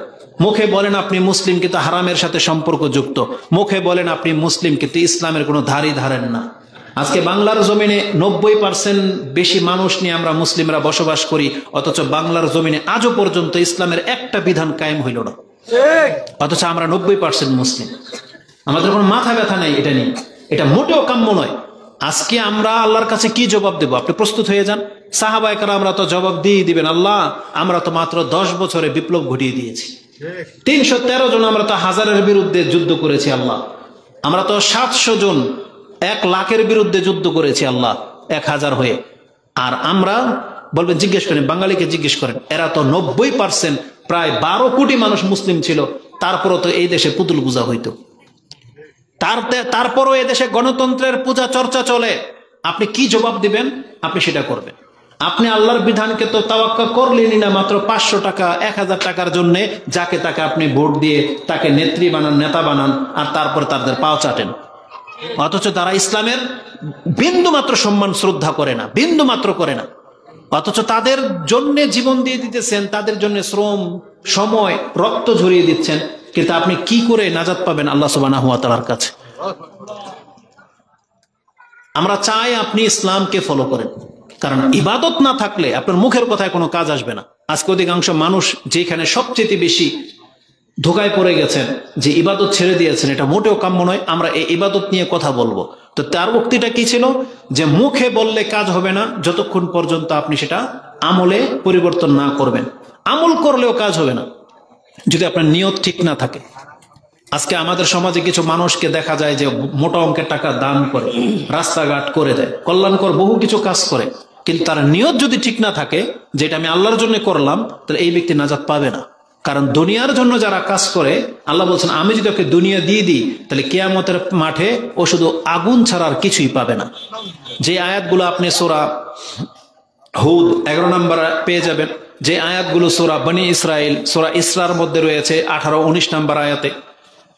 মুখে বলেন আপনি মুসলিম কিন্তু হারামের সাথে সম্পর্ক যুক্ত। মুখে বলেন আপনি মুসলিম কিন্তু ইসলামের কোনো ধারই ধারেন না। আজকে বাংলার জমিনে 90% বেশি মানুষ নিয়ে আমরা মুসলিমরা বসবাস করি, অথচ বাংলার জমিনে আজও পর্যন্ত ইসলামের একটা বিধান কায়েম হইল না, অথচ আমরা 90% মুসলিম। আমাদের কোনো মাথা ব্যথা নাই এটা নিয়ে, এটা মোটেও কাম্য নয়। আজকে আমরা আল্লাহর কাছে কি জবাব দেব? আপনি প্রস্তুত হয়ে যান। সাহাবায়ে কেরামরা তো জবাব দিয়ে দিবেন, আল্লাহ আমরা তো মাত্র 10 বছরে বিপ্লব ঘটিয়ে দিয়েছি, 313 জন, আমরা তো 1000-এর বিরুদ্ধে যুদ্ধ করেছি আল্লাহ, আমরা তো 700 জন 1 লাখের বিরুদ্ধে যুদ্ধ করেছি আল্লাহ 1000 হয়ে। আর আমরা বলবেন, জিজ্ঞেস করেন বাঙালিকে, জিজ্ঞেস করেন, এরা তো 90%, প্রায় 12 কোটি মানুষ মুসলিম ছিল, তারপরও তো এই দেশে পুতুল পূজা হইতো, তারপরও এদেশে গণতন্ত্রের পূজা চর্চা চলে। আপনি কি জবাব দিবেন? আপনি সেটা করবেন। আপনি আল্লাহর বিধানকে তো তাওয়াক্কা করলেনই না, মাত্র 500 টাকা 1000 টাকার জন্য যাকে তাকে আপনি ভোট দিয়ে তাকে নেত্রী বানান, নেতা বানান, আর তারপর তাদের পাও চাটেন। অথচ তারা ইসলামের বিন্দু মাত্র সম্মান শ্রদ্ধা করে না, বিন্দু মাত্র করে না। অথচ তাদের জন্য জীবন দিয়ে দিতেছেন, তাদের জন্য শ্রম, সময়, রক্ত ঝরিয়ে দিচ্ছেন, কিন্তু আপনি কি করে নাজাত পাবেন আল্লাহ সুবহানাহু ওয়া তাআলার কাছে? আমরা চাই আপনি ইসলামকে ফলো করেন, কারণ ইবাদত না থাকলে আপনার মুখের কথায় কোনো কাজ আসবে না। আজকে অধিকাংশ মানুষ যেখানে সবচেয়ে বেশি ধোকায় পড়ে গেছেন, যে ইবাদত ছেড়ে দিয়েছেন, এটা মোটেও কাম্য নয়। আমরা এই ইবাদত নিয়ে কথা বলবো। তো তার উক্তিটা কি ছিল? যে মুখে বললে কাজ হবে না যতক্ষণ পর্যন্ত আপনি সেটা আমলে পরিবর্তন না করবেন। আমল করলেও কাজ হবে না যদি আপনার নিয়ত ঠিক না থাকে। আজকে আমাদের সমাজে কিছু মানুষকে দেখা যায় যে মোটা অঙ্কের টাকা দান করে, রাস্তাঘাট করে দেয়, কল্যাণকর বহু কিছু কাজ করে, কিন্তু তার নিয়ত যদি ঠিক না থাকে, যেটা আমি আল্লাহর জন্য করলাম, তাহলে এই ব্যক্তি নাজাত পাবে না। কারণ দুনিয়ার জন্য যারা কাজ করে, আল্লাহ বলছেন আমি যদি ওকে দুনিয়া দিয়ে দিই, তাহলে কিয়ামতের মাঠে ও শুধু আগুন ছাড়া আর কিছুই পাবে না। যে আয়াতগুলো আপনি সূরা হুদ 11 নম্বর পেয়ে যাবেন, যে আয়াতগুলো সূরা বনি ইসরাইল, সূরা ইসরার মধ্যে রয়েছে 18-19 নম্বর আয়াতে,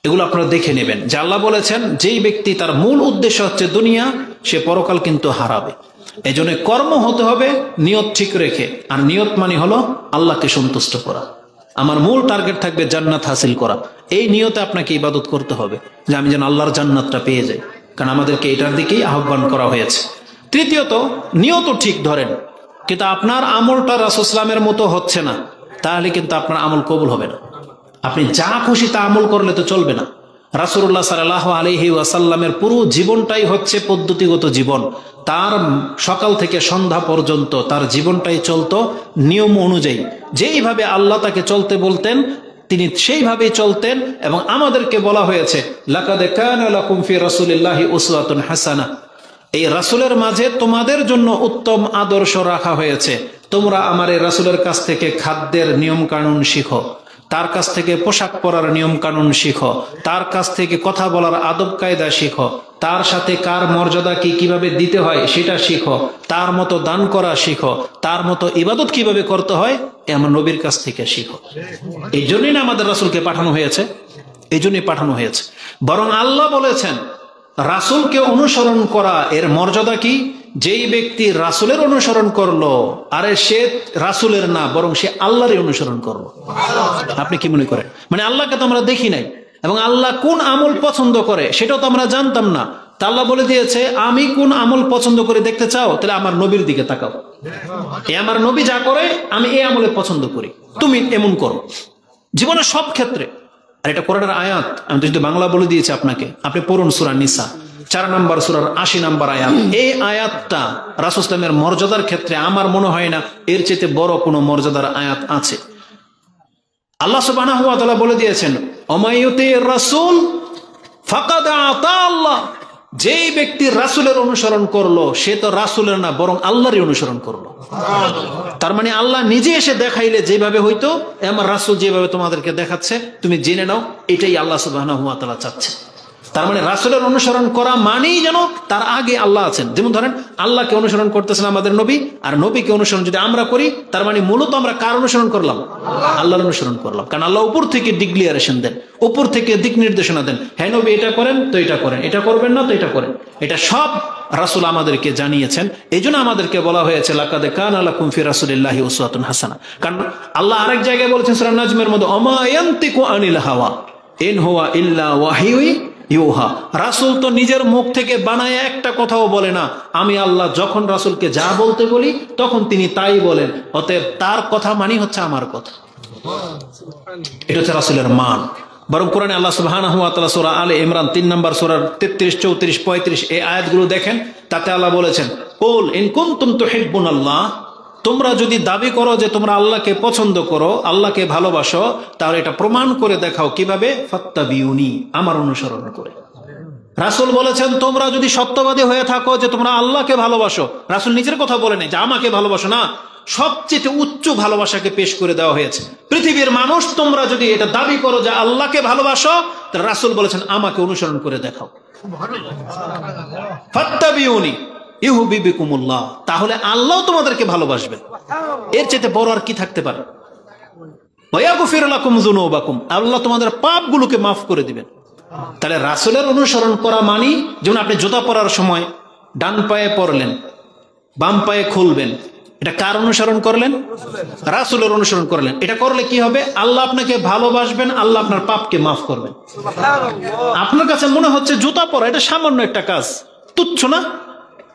এগুলো আপনারা দেখে নেবেন। যে আল্লাহ বলেছেন যেই ব্যক্তি তার মূল উদ্দেশ্য হচ্ছে দুনিয়া, সে পরকাল কিন্তু হারাবে। এই জন্য কর্ম হতে হবে নিয়ত ঠিক রেখে, আর নিয়ত মানে হলো আল্লাহকে সন্তুষ্ট করা। আমার মূল টার্গেট থাকবে জান্নাত হাসিল করা। এই নিয়তে আপনাকে ইবাদত করতে হবে যে আমি যেন আল্লাহর জান্নাতটা পেয়ে যাই, কারণ আমাদেরকে এটার দিকেই আহ্বান করা হয়েছে। তৃতীয়ত, নিয়ত ঠিক ধরেন, কিন্তু আপনার আমলটা রাসূল সাল্লাল্লাহু মতো হচ্ছে না, তাহলে কিন্তু আপনার আমল কবুল হবে না। আপনি যা খুশি তা আমল করলে তো চলবে না। রাসূলুল্লাহ সাল্লাল্লাহু আলাইহি ওয়াসাল্লামের পুরো জীবনটাই হচ্ছে পদ্ধতিগত জীবন। তার সকাল থেকে সন্ধ্যা পর্যন্ত তার জীবনটাই চলতো নিয়ম অনুযায়ী। যেইভাবে আল্লাহ তাকে চলতে বলতেন তিনি সেইভাবেই চলতেন, এবং আমাদেরকে বলা হয়েছে লাকাদ কানা লাকুম ফি রাসূলিল্লাহি উসওয়াতুন হাসানাহ, এই রাসূলের মাঝে তোমাদের জন্য উত্তম আদর্শ রাখা হয়েছে। তোমরা আমার এই রাসূলের কাছ থেকে খাদ্যের নিয়ম কানুন শিখো, তার কাছ থেকে পোশাক পরার নিয়ম কানুন শিখো, তার কাছ থেকে কথা বলার আদব কায়দা শিখো, তার সাথে কার মর্যাদা কি কিভাবে দিতে হয় সেটা শিখো, তার মতো দান করা শিখো, তার মতো ইবাদত কিভাবে করতে হয় এ আমার নবীর কাছ থেকে শিখো। এই জন্যই না আমাদের রাসূলকে পাঠানো হয়েছে, এই জন্যই পাঠানো হয়েছে। বরং আল্লাহ বলেছেন রাসূলকে অনুসরণ করা এর মর্যাদা কি? যেই ব্যক্তি রাসূলের অনুসরণ করলো, আরে সে রাসূলের না, বরং সে আল্লাহরই অনুসরণ করলো। আপনি কি মনে করেন? মানে আল্লাহকে তো আমরা দেখি নাই, এবং আল্লাহ কোন আমল পছন্দ করে সেটাও তো আমরা জানতাম না। তা আল্লাহ বলে দিয়েছে আমি কোন আমল পছন্দ করে দেখতে চাও, তাহলে আমার নবীর দিকে তাকাও। এ আমার নবী যা করে আমি এই আমলে পছন্দ করি, তুমি এমন করো জীবনের সব ক্ষেত্রে। আর এটা কোরআনের আয়াত, আমি তো যদি বাংলা বলে দিয়েছি আপনাকে, আপনি পড়ুন সূরা নিসা 4 নম্বর সূরার 80 নম্বর আয়াত। এই আয়াতটা রাসূল সাল্লাল্লাহু আলাইহি মর্যাদার ক্ষেত্রে আমার মনে হয় না এর চেয়ে বড় কোনো মর্যাদার আয়াত আছে। আল্লাহ সুবহানাহু ওয়া তাআলা বলে দিয়েছেন ওমাইয়ুতির রাসূল ফাকাদ আতা আল্লাহ, যেই ব্যক্তি রাসূলের অনুসরণ করলো সে তো রাসূলের না, বরং আল্লাহরই অনুসরণ করলো। তার মানে আল্লাহ নিজে এসে দেখাইলে যেভাবে হইতো, আমার রাসূল যেভাবে তোমাদেরকে দেখাচ্ছে তুমি জেনে নাও, এটাই আল্লাহ সুবহানাহু ওয়া তাআলা চাচ্ছে। তার মানে রাসূলের অনুসরণ করা মানেই যেন তার আগে আল্লাহ আছেন। যেমন ধরেন আল্লাহকে অনুসরণ করতেছেন আমাদের নবী, আর নবীকে অনুসরণ যদি আমরা করি, তার মানে মূলত আমরা কার অনুসরণ করলাম? আল্লাহর অনুসরণ করলাম। কারণ আল্লাহ উপর থেকে ডিক্লিয়ারেশন দেন, উপর থেকে দিক নির্দেশনা দেন, হ্যাঁ নবী এটা করেন তো এটা করেন, এটা করবেন না তো এটা করেন। এটা সব রাসূল আমাদেরকে জানিয়েছেন। এই জন্য আমাদেরকে বলা হয়েছে লাকাদ কানা লাকুম ফি রাসূলিল্লাহি উসওয়াতুন হাসানাহ। কারণ আল্লাহ আরেক জায়গায় বলেছেন সূরা নাজমের মধ্যে ওমা ইয়ানতিকু আনিল হাওয়া ইন হুয়া ইল্লা ওয়াহয়ু ইউহা, রাসূল তো নিজের মুখ থেকে বানায় একটা কথাও বলে না। আমি আল্লাহ যখন রাসূলকে যা বলতে বলি তখন তিনি তাই বলেন, অতএব তার কথা মানি হচ্ছে আমার কথা। এটা হচ্ছে রাসূলের মান। বরং কোরআনে আল্লাহ সুবহানাহু ওয়া তাআলা সূরা আলে ইমরান 3 নম্বর সূরার 33, 34, 35 এই আয়াতগুলো দেখেন। তাতে আল্লাহ বলেছেন, কুল ইন কুনতুম তুহিব্বুনাল্লাহ, তোমরা যদি দাবি করো যে তোমরা আল্লাহকে পছন্দ করো, আল্লাহকে ভালোবাসো, তাহলে এটা প্রমাণ করে দেখাও। কিভাবে? ফাত্তাবিউনি, আমার অনুসরণ করে। রাসূল বলেছেন, তোমরা যদি সত্যবাদী হয়ে থাকো যে তোমরা আল্লাহকে ভালোবাসো, রাসূল নিজের কথা বলেনি যে আমাকে ভালোবাসো, না, সবচেয়ে উচ্চ ভালোবাসাকে পেশ করে দেওয়া হয়েছে। পৃথিবীর মানুষ তোমরা যদি এটা দাবি করো যে আল্লাহকে ভালোবাসো, তাহলে রাসূল বলেছেন আমাকে অনুসরণ করে দেখাও। ফাত্তাবিউনি ইউহিব্বুকুমুল্লাহ, তাহলে আল্লাহ তোমাদেরকে ভালোবাসবেন। এর চেয়ে বড় আর কি থাকতে পারে? ওয়া ইয়াগফির লাকুম যুনুবাকুম, আল্লাহ তোমাদের পাপগুলোকে মাফ করে দিবেন। তাহলে রাসূলের অনুসরণ করা মানে, যেমন আপনি জুতা পরার সময় ডান পায়ে পরলেন, বাম পায়ে খুলবেন, এটা কার অনুসরণ করলেন? রাসূলের অনুসরণ করলেন। এটা করলে কি হবে? আল্লাহ আপনাকে ভালোবাসবেন, আল্লাহ আপনার পাপকে মাফ করবেন। আপনার কাছে মনে হচ্ছে জুতা পরা এটা সামান্য একটা কাজ, তুচ্ছ না?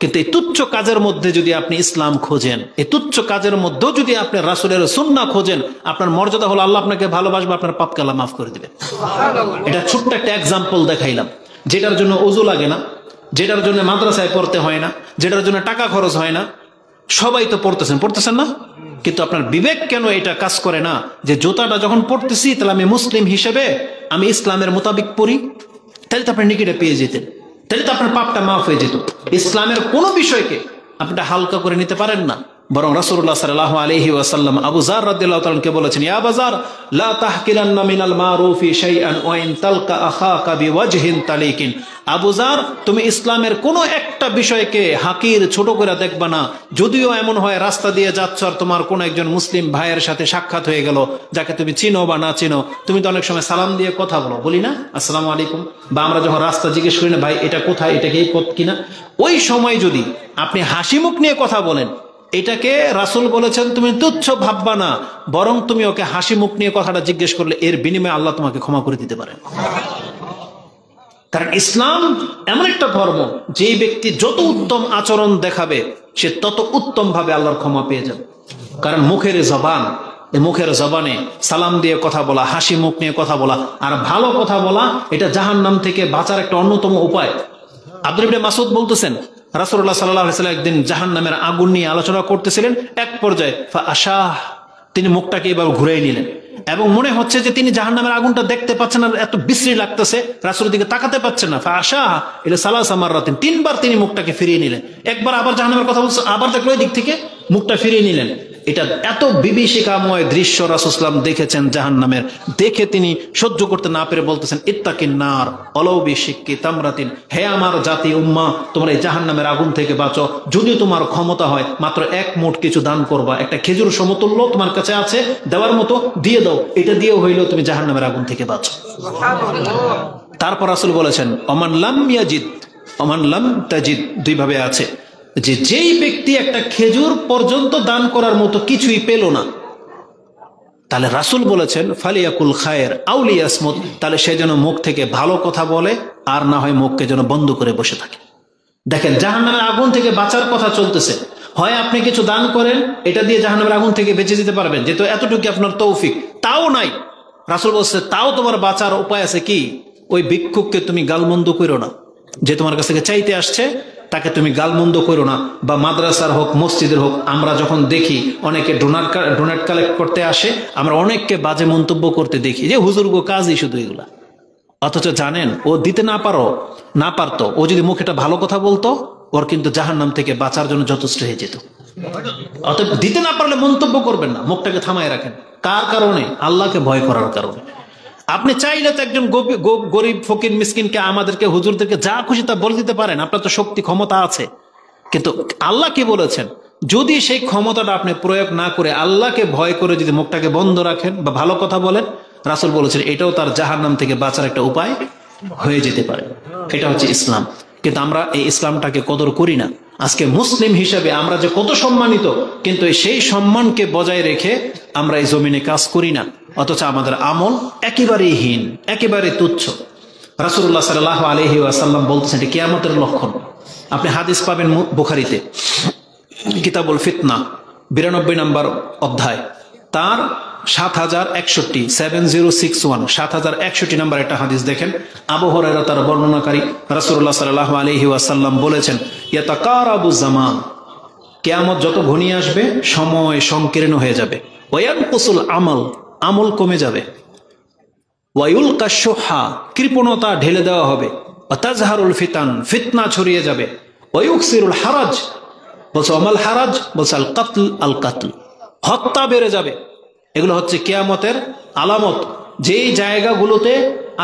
কিন্তু এই তুচ্ছ কাজের মধ্যে যদি আপনি ইসলাম খোঁজেন, এই তুচ্ছ কাজের মধ্যেও যদি আপনি রাসূলের সুন্নাহ খোঁজেন, আপনার মর্যাদা হলো আল্লাহ আপনাকে ভালোবাসবে, আপনার পাপকে আল্লাহ মাফ করে দিবেন। এটা ছোট্ট একটা এক্সাম্পল দেখাইলাম, যেটার জন্য ওযু লাগে না, যেটার জন্য মাদ্রাসায় পড়তে হয় না, যেটার জন্য টাকা খরচ হয় না। সবাই তো পড়তেছেন না? কিন্তু আপনার বিবেক কেন এটা কাজ করে না যে জুতাটা যখন পড়তেছি তাহলে আমি মুসলিম হিসেবে আমি ইসলামের মোতাবিক পড়ি? তাহলে তো আপনি নেকিটা পেয়ে যেতেন, তাহলে তো আপনার পাপটা মাফ হয়ে যেত। ইসলামের কোনো বিষয়কে আপনি হালকা করে নিতে পারেন না। বরং রাসূলুল্লাহ সাল্লাল্লাহু আলাইহি ওয়াসাল্লাম আবু যার রাদিয়াল্লাহু তাআলা কে বলেছেন, ইয়া আবু যার লা তাহকিরান্না মিনাল মারুফি শাইআন ওয়া ইন তালকা আখাকা বিওয়াজহিন তালিকিন। আবু যার, তুমি ইসলামের কোনো একটা বিষয়কে হাকির ছোট করে দেখবা না। যদিও এমন হয় রাস্তা দিয়ে যাচ্ছ আর তোমার কোন একজন মুসলিম ভাইয়ের সাথে সাক্ষাৎ হয়ে গেল, যাকে তুমি চিনো বা না চিনো, তুমি তো অনেক সময় সালাম দিয়ে কথা বলি না, আসসালামু আলাইকুম, বা আমরা যখন রাস্তা জিজ্ঞেস করি না, ভাই এটা কোথায়, এটা কি এই পথ কিনা, ওই সময় যদি আপনি হাসি মুখ নিয়ে কথা বলেন, এটাকে রাসূল বলেছেন তুমি তুচ্ছ ভাববা না, বরং তুমি ওকে হাসি মুখ নিয়ে কথাটা জিজ্ঞেস করলে এর বিনিময়ে আল্লাহ তোমাকে ক্ষমা করে দিতে পারেন। কারণ ইসলাম এমন একটা ধর্ম, যে ব্যক্তি যত উত্তম আচরণ দেখাবে সে তত উত্তম ভাবে আল্লাহর ক্ষমা পেয়ে যাবে। কারণ মুখের জবান, এই মুখের জবানে সালাম দিয়ে কথা বলা, হাসি মুখ নিয়ে কথা বলা আর ভালো কথা বলা, এটা জাহান্নাম থেকে বাঁচার একটা অন্যতম উপায়। আব্দুল্লাহ ইবনে মাসউদ বলতেছেন, রাসূলুল্লাহ সাল্লাল্লাহু আলাইহি ওয়াসাল্লাম একদিন জাহান্নামের আগুন নিয়ে আলোচনা করতেছিলেন। এক পর্যায়ে ফাআশাহ, তিনি মুখটাকে এভাবে ঘুরিয়ে নিলেন এবং মনে হচ্ছে যে তিনি জাহান্নামের আগুনটা দেখতে পাচ্ছেন না, এত বিশ্রী লাগতেছে, রাসূলের দিকে তাকাতে পাচ্ছেন না। ফাআশাহ ইলা সালাসা মাররাতিন, তিনবার তিনি মুখটাকে ফিরিয়ে নিলেন। একবার আবার জাহান্নামের কথা বলছে, আবার দেখলো এই দিক থেকে, মুখটা ফিরিয়ে নিলেন। এটা এত বিভীষিকাময় দৃশ্য রাসূল সাল্লাল্লাহু আলাইহি ওয়াসাল্লাম দেখেছেন জাহান্নামের, দেখে তিনি সহ্য করতে না পেরে বলতেছেন, ইত্তাকিন নার ওয়ালাউ বিশিক্কি তামরাতিন, হে আমার জাতি উম্মাহ, তোমরা এই জাহান্নামের আগুন থেকে বাঁচো। যদি তোমার ক্ষমতা হয় মাত্র এক মুঠ কিছু দান করবা, একটা খেজুর সমতুল্য তোমার কাছে আছে দেওয়ার মতো, দিয়ে দাও, এটা দিয়ে হইলেও তুমি জাহান্নামের আগুন থেকে বাঁচো। তারপর রাসূল বলেছেন, ওমান লাম ইয়াজিদ ওমান লাম তাজিদ, দুই ভাবে আছে যে যেই ব্যক্তি একটা খেজুর পর্যন্ত দান করার মতো কিছুই পেল না, তাহলে রাসূল বলেছেন ফালিয়াকুল খায়ের আও লিয়াসমুত, তাহলে সে যেন মুখ থেকে ভালো কথা বলে আর না হয় মুখকে যেন বন্ধ করে বসে থাকে। দেখেন জাহান্নামের আগুন থেকে বাঁচার কথা চলতেছে, হয় আপনি কিছু দান করেন, এটা দিয়ে জাহান্নামের আগুন থেকে বেঁচে যেতে পারবেন, যেহেতু এতটুকু আপনার তৌফিক, তাও নাই। রাসূল বলছে তাও তোমার বাঁচার উপায় আছে কি? ওই ভিক্ষুককে তুমি গালমন্দ করো না, যে তোমার কাছ থেকে চাইতে আসছে তাকে তুমি গালমন্দ করো না। বা মাদ্রাসার হোক মসজিদের হোক, আমরা যখন দেখি অনেকে ডোনেট কালেক্ট করতে আসে, আমরা অনেককে বাজে মন্তব্য করতে দেখি যে হুজুর গো কাজই শুধু এগুলা। অথচ জানেন ও দিতে না পারতো, ও যদি মুখে একটা ভালো কথা বলতো, ওর কিন্তু জাহান্নাম থেকে বাঁচার জন্য যথেষ্ট হয়ে যেত। অতএব দিতে না পারলে মন্তব্য করবেন না, মুখটাকে থামায় রাখেন। কার কারণে? আল্লাহকে ভয় করার কারণে। আপনি চাইলে তো একজন গরিব ফকির মিসকিনকে, আমাদেরকে, হুজুরদেরকে যা খুশি তা বলে দিতে পারেন, আপনার তো শক্তি ক্ষমতা আছে। কিন্তু আল্লাহ কি বলেছেন? যদি সেই ক্ষমতাটা আপনি প্রয়োগ না করে আল্লাহকে ভয় করে যদি মুখটাকে বন্ধ রাখেন বা ভালো কথা বলেন, রাসূল বলেছেন এটাও তার জাহান্নাম থেকে বাঁচার একটা উপায় হয়ে যেতে পারে। এটা হচ্ছে ইসলাম। কিন্তু আমরা এই ইসলামটাকে কদর করি না। আজকে মুসলিম হিসেবে আমরা যে কত সম্মানিত, কিন্তু সেই সম্মানকে বজায় রেখে আমরা এই জমিনে কাজ করি না, অথচ আমাদের আমল একেবারেই হীন, একেবারে তুচ্ছ। রাসূলুল্লাহ সাল্লাল্লাহু আলাইহি ওয়াসাল্লাম বলতেছেন এটা কিয়ামতের লক্ষণ। আপনি হাদিস পাবেন বুখারীতে, কিতাবুল ফিতনা 92 নম্বর অধ্যায়, তার 7061 7061 7061 নাম্বার একটা হাদিস দেখেন। আবু হুরায়রা তার বর্ণনাকারী রাসূলুল্লাহ সাল্লাল্লাহু আলাইহি ওয়াসাল্লাম বলেছেন, ইয়াতাকারাবু জামান, কিয়ামত যত ঘনিয়ে আসবে সময় সংকীর্ণ হয়ে যাবে, ওয়ায়ানকুসুল আমাল, আমল কমে যাবে, ওয়ায়ুলকা শুহা, কৃপণতা ঢেলে দেওয়া হবে, ওয়াতাজহারুল ফিতান, ফিতনা ছড়িয়ে যাবে, ওয়ায়ুকসিরুল হারাজ, বলছে অমাল হারাজ, বলছে আল কাতল, হত্যা বেড়ে যাবে। এগুলো হচ্ছে কিয়ামতের আলামত। যেই জায়গাগুলোতে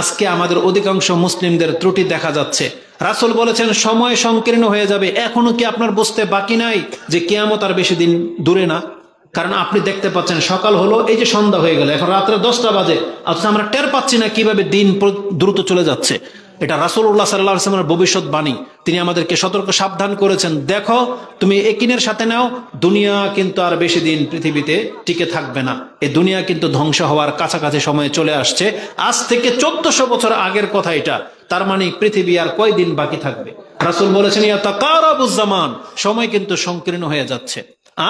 আজকে আমাদের অধিকাংশ মুসলিমদের ত্রুটি দেখা যাচ্ছে, রাসূল বলেছেন সময় সংকীর্ণ হয়ে যাবে। এখনো কি আপনার বুঝতে বাকি নাই যে কিয়ামত আর বেশি দিন দূরে না? কারণ আপনি দেখতে পাচ্ছেন সকাল হলো, এই যে সন্ধ্যা হয়ে গেল, এখন রাত্রে 10টা বাজে, অথচ আমরা টের পাচ্ছি না কিভাবে দিন দ্রুত চলে যাচ্ছে। এটা রাসূলুল্লাহ সাল্লাল্লাহু আলাইহি ওয়াসাল্লামের ভবিষ্যৎবাণী। তিনি আমাদেরকে সতর্ক সাবধান করেছেন, দেখো তুমি একিনের সাথে নাও, দুনিয়া কিন্তু আর বেশি দিন পৃথিবীতে টিকে থাকবে না। এই দুনিয়া কিন্তু ধ্বংস হওয়ার কাছাকাছি সময়ে চলে আসছে। আজ থেকে 1400 বছর আগের কথা এটা। তার মানে পৃথিবী আর কয়দিন বাকি থাকবে? রাসূল বলেছেন ইয়াতাকারাবুজ জামান, সময় কিন্তু সংকীর্ণ হয়ে যাচ্ছে।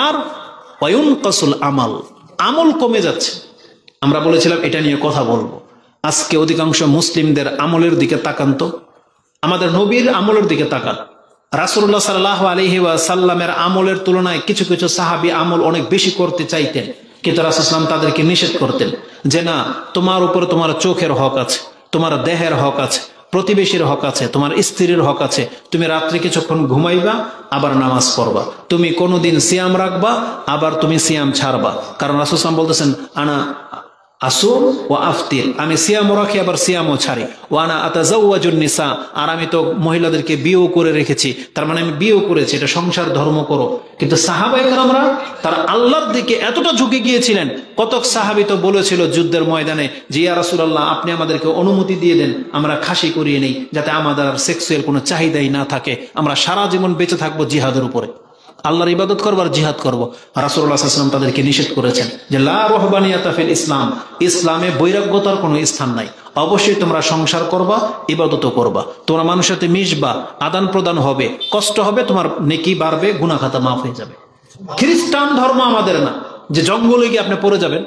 আর ওয়ায়ুনকাসুল আমাল, আমল কমে যাচ্ছে। আমরা বলেছিলাম এটা নিয়ে কথা বলবো। আজকে অধিকাংশ মুসলিমদের আমলের দিকে তাকান তো, আমাদের নবীর আমলের দিকে তাকান। রাসূলুল্লাহ সাল্লাল্লাহু আলাইহি ওয়াসাল্লামের আমলের তুলনায় কিছু কিছু সাহাবী আমল অনেক বেশি করতে চাইতেন, কিন্তু রাসূল সাল্লাল্লাহু আলাইহি ওয়াসাল্লাম তাদেরকে নিষেধ করতেন যে না, তোমার উপরে তোমার চোখের হক আছে, তোমার দেহের হক আছে, প্রতিবেশীর হক আছে, তোমার স্ত্রীর হক আছে। তুমি রাত্রে কিছুক্ষণ ঘুমাইবা, আবার নামাজ পড়বা। তুমি কোনোদিন সিয়াম রাখবা, আবার তুমি সিয়াম ছাড়বা। কারণ রাসূল সাল্লাল্লাহু আলাইহি ওয়াসাল্লাম বলতেছেন আনা আসুম ও আফতির, আমি সিয়ামও রাখি আবার সিয়ামও ছাড়ি। ওয়ানা আতাজাওয়াজুন নিসা, আর আমি তো মহিলাদেরকে বিয়েও করে রেখেছি, তার মানে আমি বিয়েও করেছি, এটা সংসার ধর্ম করো। কিন্তু সাহাবায়ে কেরামরা তারা আল্লাহর দিকে এতটা ঝুঁকে গিয়েছিলেন, কতক সাহাবী তো বলেছিল যুদ্ধের ময়দানে যে ইয়া রাসূলুল্লাহ, আপনি আমাদেরকে অনুমতি দিয়ে দেন, আমরা খাসি করিয়ে নেই, যাতে আমাদের আর সেক্সুয়াল কোনো চাহিদাই না থাকে, আমরা সারা জীবন বেঁচে থাকবো জিহাদের উপরে, আল্লাহর ইবাদত করবো আর জিহাদ করবো। রাসূলুল্লাহ সাল্লাল্লাহু আলাইহি ওয়াসাল্লাম তাদেরকে নিষেধ করেছেন যে লা রহবানিয়াতা ফিল ইসলাম, ইসলামে বৈরাগ্যতার কোনো স্থান নাই। অবশ্যই তোমরা সংসার করবা, ইবাদতও করবা, তোমরা মানুষের সাথে মিশবা, আদান প্রদান হবে, কষ্ট হবে, তোমার নেকি বাড়বে, গুনাহ খাতা মাফ হয়ে যাবে। খ্রিস্টান ধর্ম আমাদের না যে জঙ্গলে গিয়ে আপনি পড়ে যাবেন,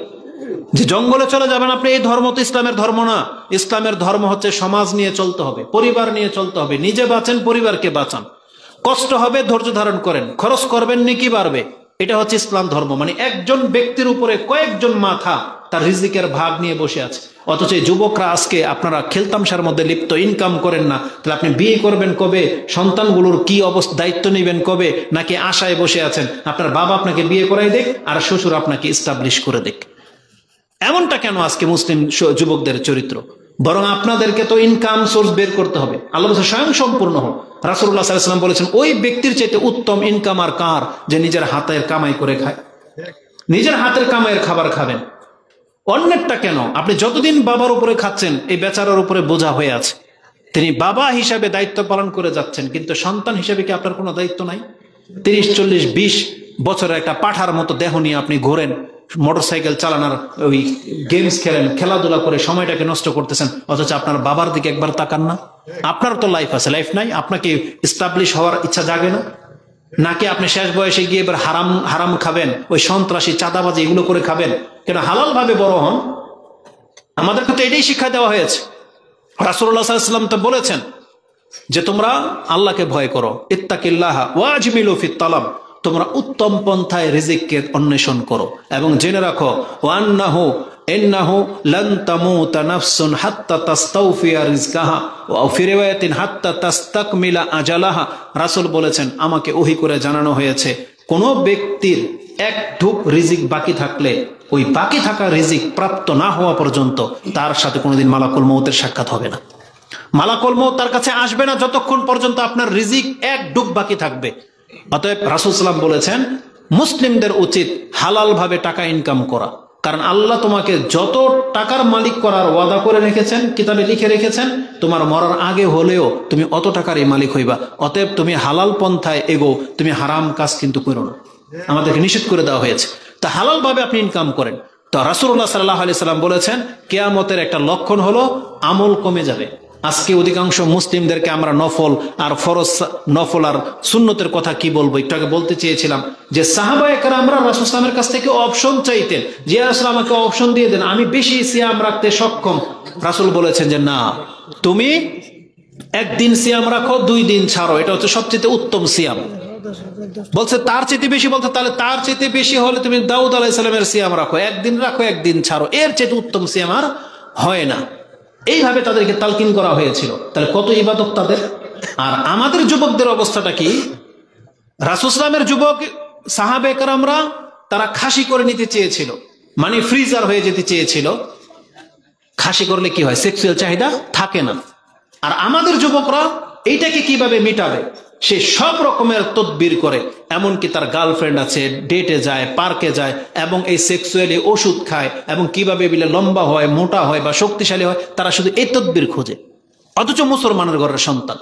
যে জঙ্গলে চলে যাবেন আপনি। এই ধর্ম তো ইসলামের ধর্ম না। ইসলামের ধর্ম হচ্ছে সমাজ নিয়ে চলতে হবে, পরিবার নিয়ে চলতে হবে, নিজে বাঁচেন, পরিবারকে বাঁচান, কষ্ট হবে ধৈর্য ধারণ করেন, খরচ করবেন, নেকি বাড়বে। এটা হচ্ছে ইসলাম ধর্ম। মানে একজন ব্যক্তির উপরে কয়েকজন মাথা তার রিজিকের ভাগ নিয়ে বসে আছে। অথচ এই যুবকরা আজকে আপনারা খেলতামশার মধ্যে লিপ্ত, ইনকাম করেন না। তাহলে আপনি বিয়ে করবেন কবে? সন্তানগুলোর কি অবস্থা, দায়িত্ব নেবেন কবে? নাকি আশায় বসে আছেন আপনার বাবা আপনাকে বিয়ে করাই দেখ আর শ্বশুর আপনাকে ইস্টাবলিশ করে দেখ? এমনটা কেন আজকে মুসলিম যুবকদের চরিত্র? বরং আপনাদেরকে তো ইনকাম সোর্স বের করতে হবে। আল্লাহ বলেছেন স্বয়ং সম্পূর্ণ হোক। রাসূলুল্লাহ সাল্লাল্লাহু আলাইহি ওয়াসাল্লাম বলেছেন ওই ব্যক্তির চাইতে উত্তম ইনকাম আর কার, যে নিজের হাতের কামাই করে খায়, নিজের হাতের কামাইয়ের খাবার খাবেন। অন্যেরটা কেন? আপনি যতদিন বাবার উপরে খাচ্ছেন, এই বেচারার উপরে বোঝা হয়ে আছে। তিনি বাবা হিসাবে দায়িত্ব পালন করে যাচ্ছেন, কিন্তু সন্তান হিসাবে কি আপনার কোনো দায়িত্ব নাই? 30, 40, 20 বছরের একটা পাঠার মতো দেহ নিয়ে আপনি ঘোরেন, মোটরসাইকেল চালানোর ওই গেমস খেলেন, খেলাধুলা করে সময়টাকে নষ্ট করতেছেন, অথচ আপনার বাবার দিকে একবার তাকান না। আপনার তো লাইফ আছে, লাইফ নাই? আপনাকে এস্টাবলিশ হওয়ার ইচ্ছা জাগে না? নাকি আপনি শেষ বয়সে গিয়ে এবার হারাম খাবেন, ওই সন্ত্রাসী চাঁদাবাজি এগুলো করে খাবেন? কেন হালাল ভাবে বড় হন। আমাদেরকে তো এটাই শিক্ষা দেওয়া হয়েছে। রাসূলুল্লাহ সাল্লাল্লাহু আলাইহি ওয়াসাল্লাম তো বলেছেন যে তোমরা আল্লাহকে ভয় করো, ইত্তাকিল্লাহ ওয়াজমিলু ফিত তালাব, তোমরা উত্তম পন্থায় রিজিককে অন্বেষণ করো, এবং জেনে রাখো ইন্নাহু লান তামুতা নাফসুন হাত্তা তাস্তাওফিয়া রিজকাহা ওয়া ফি রিওয়ায়াতিন হাত্তা তাস্তাকমিলা আজালাহা। রাসূল বলেছেন আমাকে ওহী করে জানানো হয়েছে কোন ব্যক্তির এক ঢুক রিজিক বাকি থাকলে ওই বাকি থাকা রিজিক প্রাপ্ত না হওয়া পর্যন্ত তার সাথে কোনোদিন মালাকুল মউতের সাক্ষাৎ হবে না। মালাকুল মউত তার কাছে আসবে না যতক্ষণ পর্যন্ত আপনার রিজিক এক ঢুক বাকি থাকবে। অতএব রাসূল সাল্লাল্লাহু আলাইহি ওয়াসাল্লাম বলেছেন মুসলিমদের উচিত হালাল ভাবে টাকা ইনকাম করা, কারণ আল্লাহ তোমাকে যত টাকার মালিক করার ওয়াদা করে রেখেছেন, কিতাবে লিখে রেখেছেন, তোমার মরার আগে হলেও তুমি অত টাকারই মালিক হইবা। অতএব তুমি হালাল পন্থায় এগো, তুমি হারাম কাজ কিন্তু করো না। আমাদেরকে নিষেধ করে দেওয়া হয়েছে, তা হালাল ভাবে আপনি ইনকাম করেন। তো রাসূলুল্লাহ সাল্লাল্লাহু আলাইহি সাল্লাম বলেছেন কিয়ামতের একটা লক্ষণ হলো আমল কমে যাবে। আজকে অধিকাংশ মুসলিমদেরকে আমরা নফল আর ফরজ, নফল আর সুন্নতের কথা কি বলবো, একটু আগে বলতে চেয়েছিলাম যে সাহাবায়ে কেরামরা রাসূল সাল্লাল্লাহু আলাইহি ওয়াসাল্লামের কাছ থেকে অপশন চাইতেন যে ইয়া রাসূল আমাকে অপশন দিয়ে দেন, আমি বেশি সিয়াম রাখতে সক্ষম। রাসূল বলেছেন যে না, তুমি একদিন সিয়াম রাখো, 2 দিন ছাড়ো, এটা হচ্ছে সবচেয়ে উত্তম সিয়াম। বলছে তার চেয়ে বেশি, বলতে তাহলে তার চেয়ে বেশি হলে তুমি দাউদ আলাইহিস সালামের সিয়াম রাখো, একদিন রাখো, একদিন ছাড়ো, এর চেয়ে উত্তম সিয়াম আর হয় না। এইভাবে তাদেরকে তালকিন করা হয়েছিল। তাহলে কত ইবাদত তাদের। আর আমাদের যুবকদের অবস্থাটা কি? রাসূল সাল্লাল্লাহু আলাইহি ওয়াসাল্লামের যুবক সাহাবায়ে কেরামরা তারা খাসি করে নিতে চেয়েছিল, মানে ফ্রিজার হয়ে যেতে চেয়েছিল। খাসি করলে কি হয়? সেক্সুয়াল চাহিদা থাকে না। আর আমাদের যুবকরা এইটাকে কিভাবে মিটাবে, সে সব রকমের তদবির করে, এমনকি তার গার্লফ্রেন্ড আছে, ডেটে যায়, পার্কে যায়, এবং এই সেক্সুয়ালি ওষুধ খায়, এবং কিভাবে বিলে লম্বা হয়, মোটা হয় বা শক্তিশালী হয়, তারা শুধু এই তদবির খোঁজে। অথচ মুসলমানের ঘরের সন্তান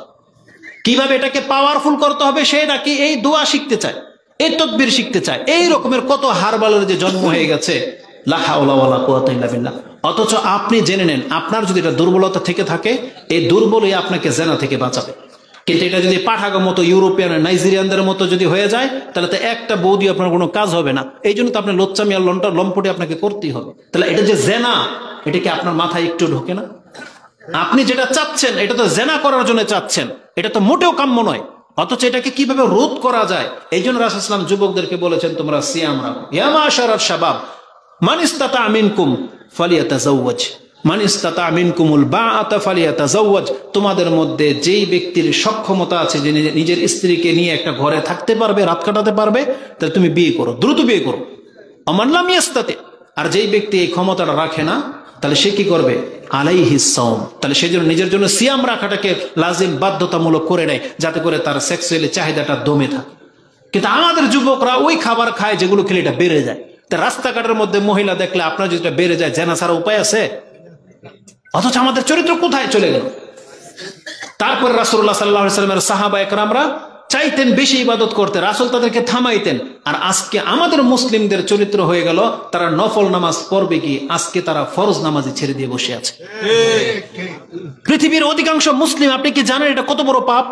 কিভাবে এটাকে পাওয়ারফুল করতে হবে সে নাকি এই দোয়া শিখতে চায়, এই তদবির শিখতে চায়। এই রকমের কত হারবালের যে জন্ম হয়ে গেছে, লা হাওলা ওয়ালা কুওয়াতা ইল্লা বিল্লাহ। অথচ আপনি জেনে নেন, আপনার যদি এটা দুর্বলতা থেকে থাকে, এই দুর্বলই আপনাকে জেনা থেকে বাঁচাবে। কিন্তু এটা যদি পাঠাগো মতো ইউরোপিয়ান নাইজেরিয়ানদের মতো যদি হয়ে যায়, তাহলে তো একটা বৌদি আপনার কোনো কাজ হবে না। এই জন্য তো আপনার লোচ্চামি আর লম্পটি আপনাকে করতেই হবে। তাহলে এটা যে জেনা, এটা কি আপনার মাথায় একটু ঢোকে না? আপনি যেটা চাচ্ছেন এটা তো জেনা করার জন্য চাচ্ছেন, এটা তো মোটেও কাম্য নয়। অথচ এটাকে কিভাবে রোধ করা যায়, এই জন্য রাসূল সাল্লাল্লাহু আলাইহি ওয়াসাল্লাম যুবকদেরকে বলেছেন তোমরা সিয়াম রাখো। ইয়া মাশারাশ শাবাব মান ইসতাতা মিনকুম ফালিয়াতাজাওয়াজ মান ইসতাতা মিনকুমুল বাআতা ফালিয়াতাজাওয়াজ। তোমাদের মধ্যে যেই ব্যক্তির সক্ষমতা আছে যে নিজের স্ত্রীকে নিয়ে একটা ঘরে থাকতে পারবে, রাত কাটাতে পারবে, তাহলে তুমি বিয়ে করো, দ্রুত বিয়ে করো। আমান লাম ইয়াস্তাতি, আর যেই ব্যক্তি এই ক্ষমতাটা রাখে না, তাহলে সে কি করবে? আলাইহিস সাওম, তাহলে সেই জন্য নিজের জন্য সিয়াম রাখাটাকে লাজিম বাধ্যতামূলক করে নেয়, যাতে করে তার সেক্সুয়ালি চাহিদাটা দমে থাকে। কিন্তু আমাদের যুবকরা ওই খাবার খায় যেগুলো খেলে এটা বেড়ে যায়। তা রাস্তাঘাটের মধ্যে মহিলা দেখলে আপনার যদি এটা বেড়ে যায়, জেনা ছাড়া উপায় আছে? অথচ আমাদের চরিত্র কোথায় চলে গেল? তারপর রাসূলুল্লাহ সাল্লাল্লাহু আলাইহি ওয়াসাল্লামের সাহাবায়ে কেরামরা চাইতেন বেশি ইবাদত করতে, রাসূল তাদেরকে থামাইতেন। আর আজকে আমাদের মুসলিমদের চরিত্র হয়ে গেল, তারা নফল নামাজ পড়বে কি, আজকে তারা ফরজ নামাজই ছেড়ে দিয়ে বসে আছে। পৃথিবীর অধিকাংশ মুসলিম, আপনি কি জানেন এটা কত বড় পাপ?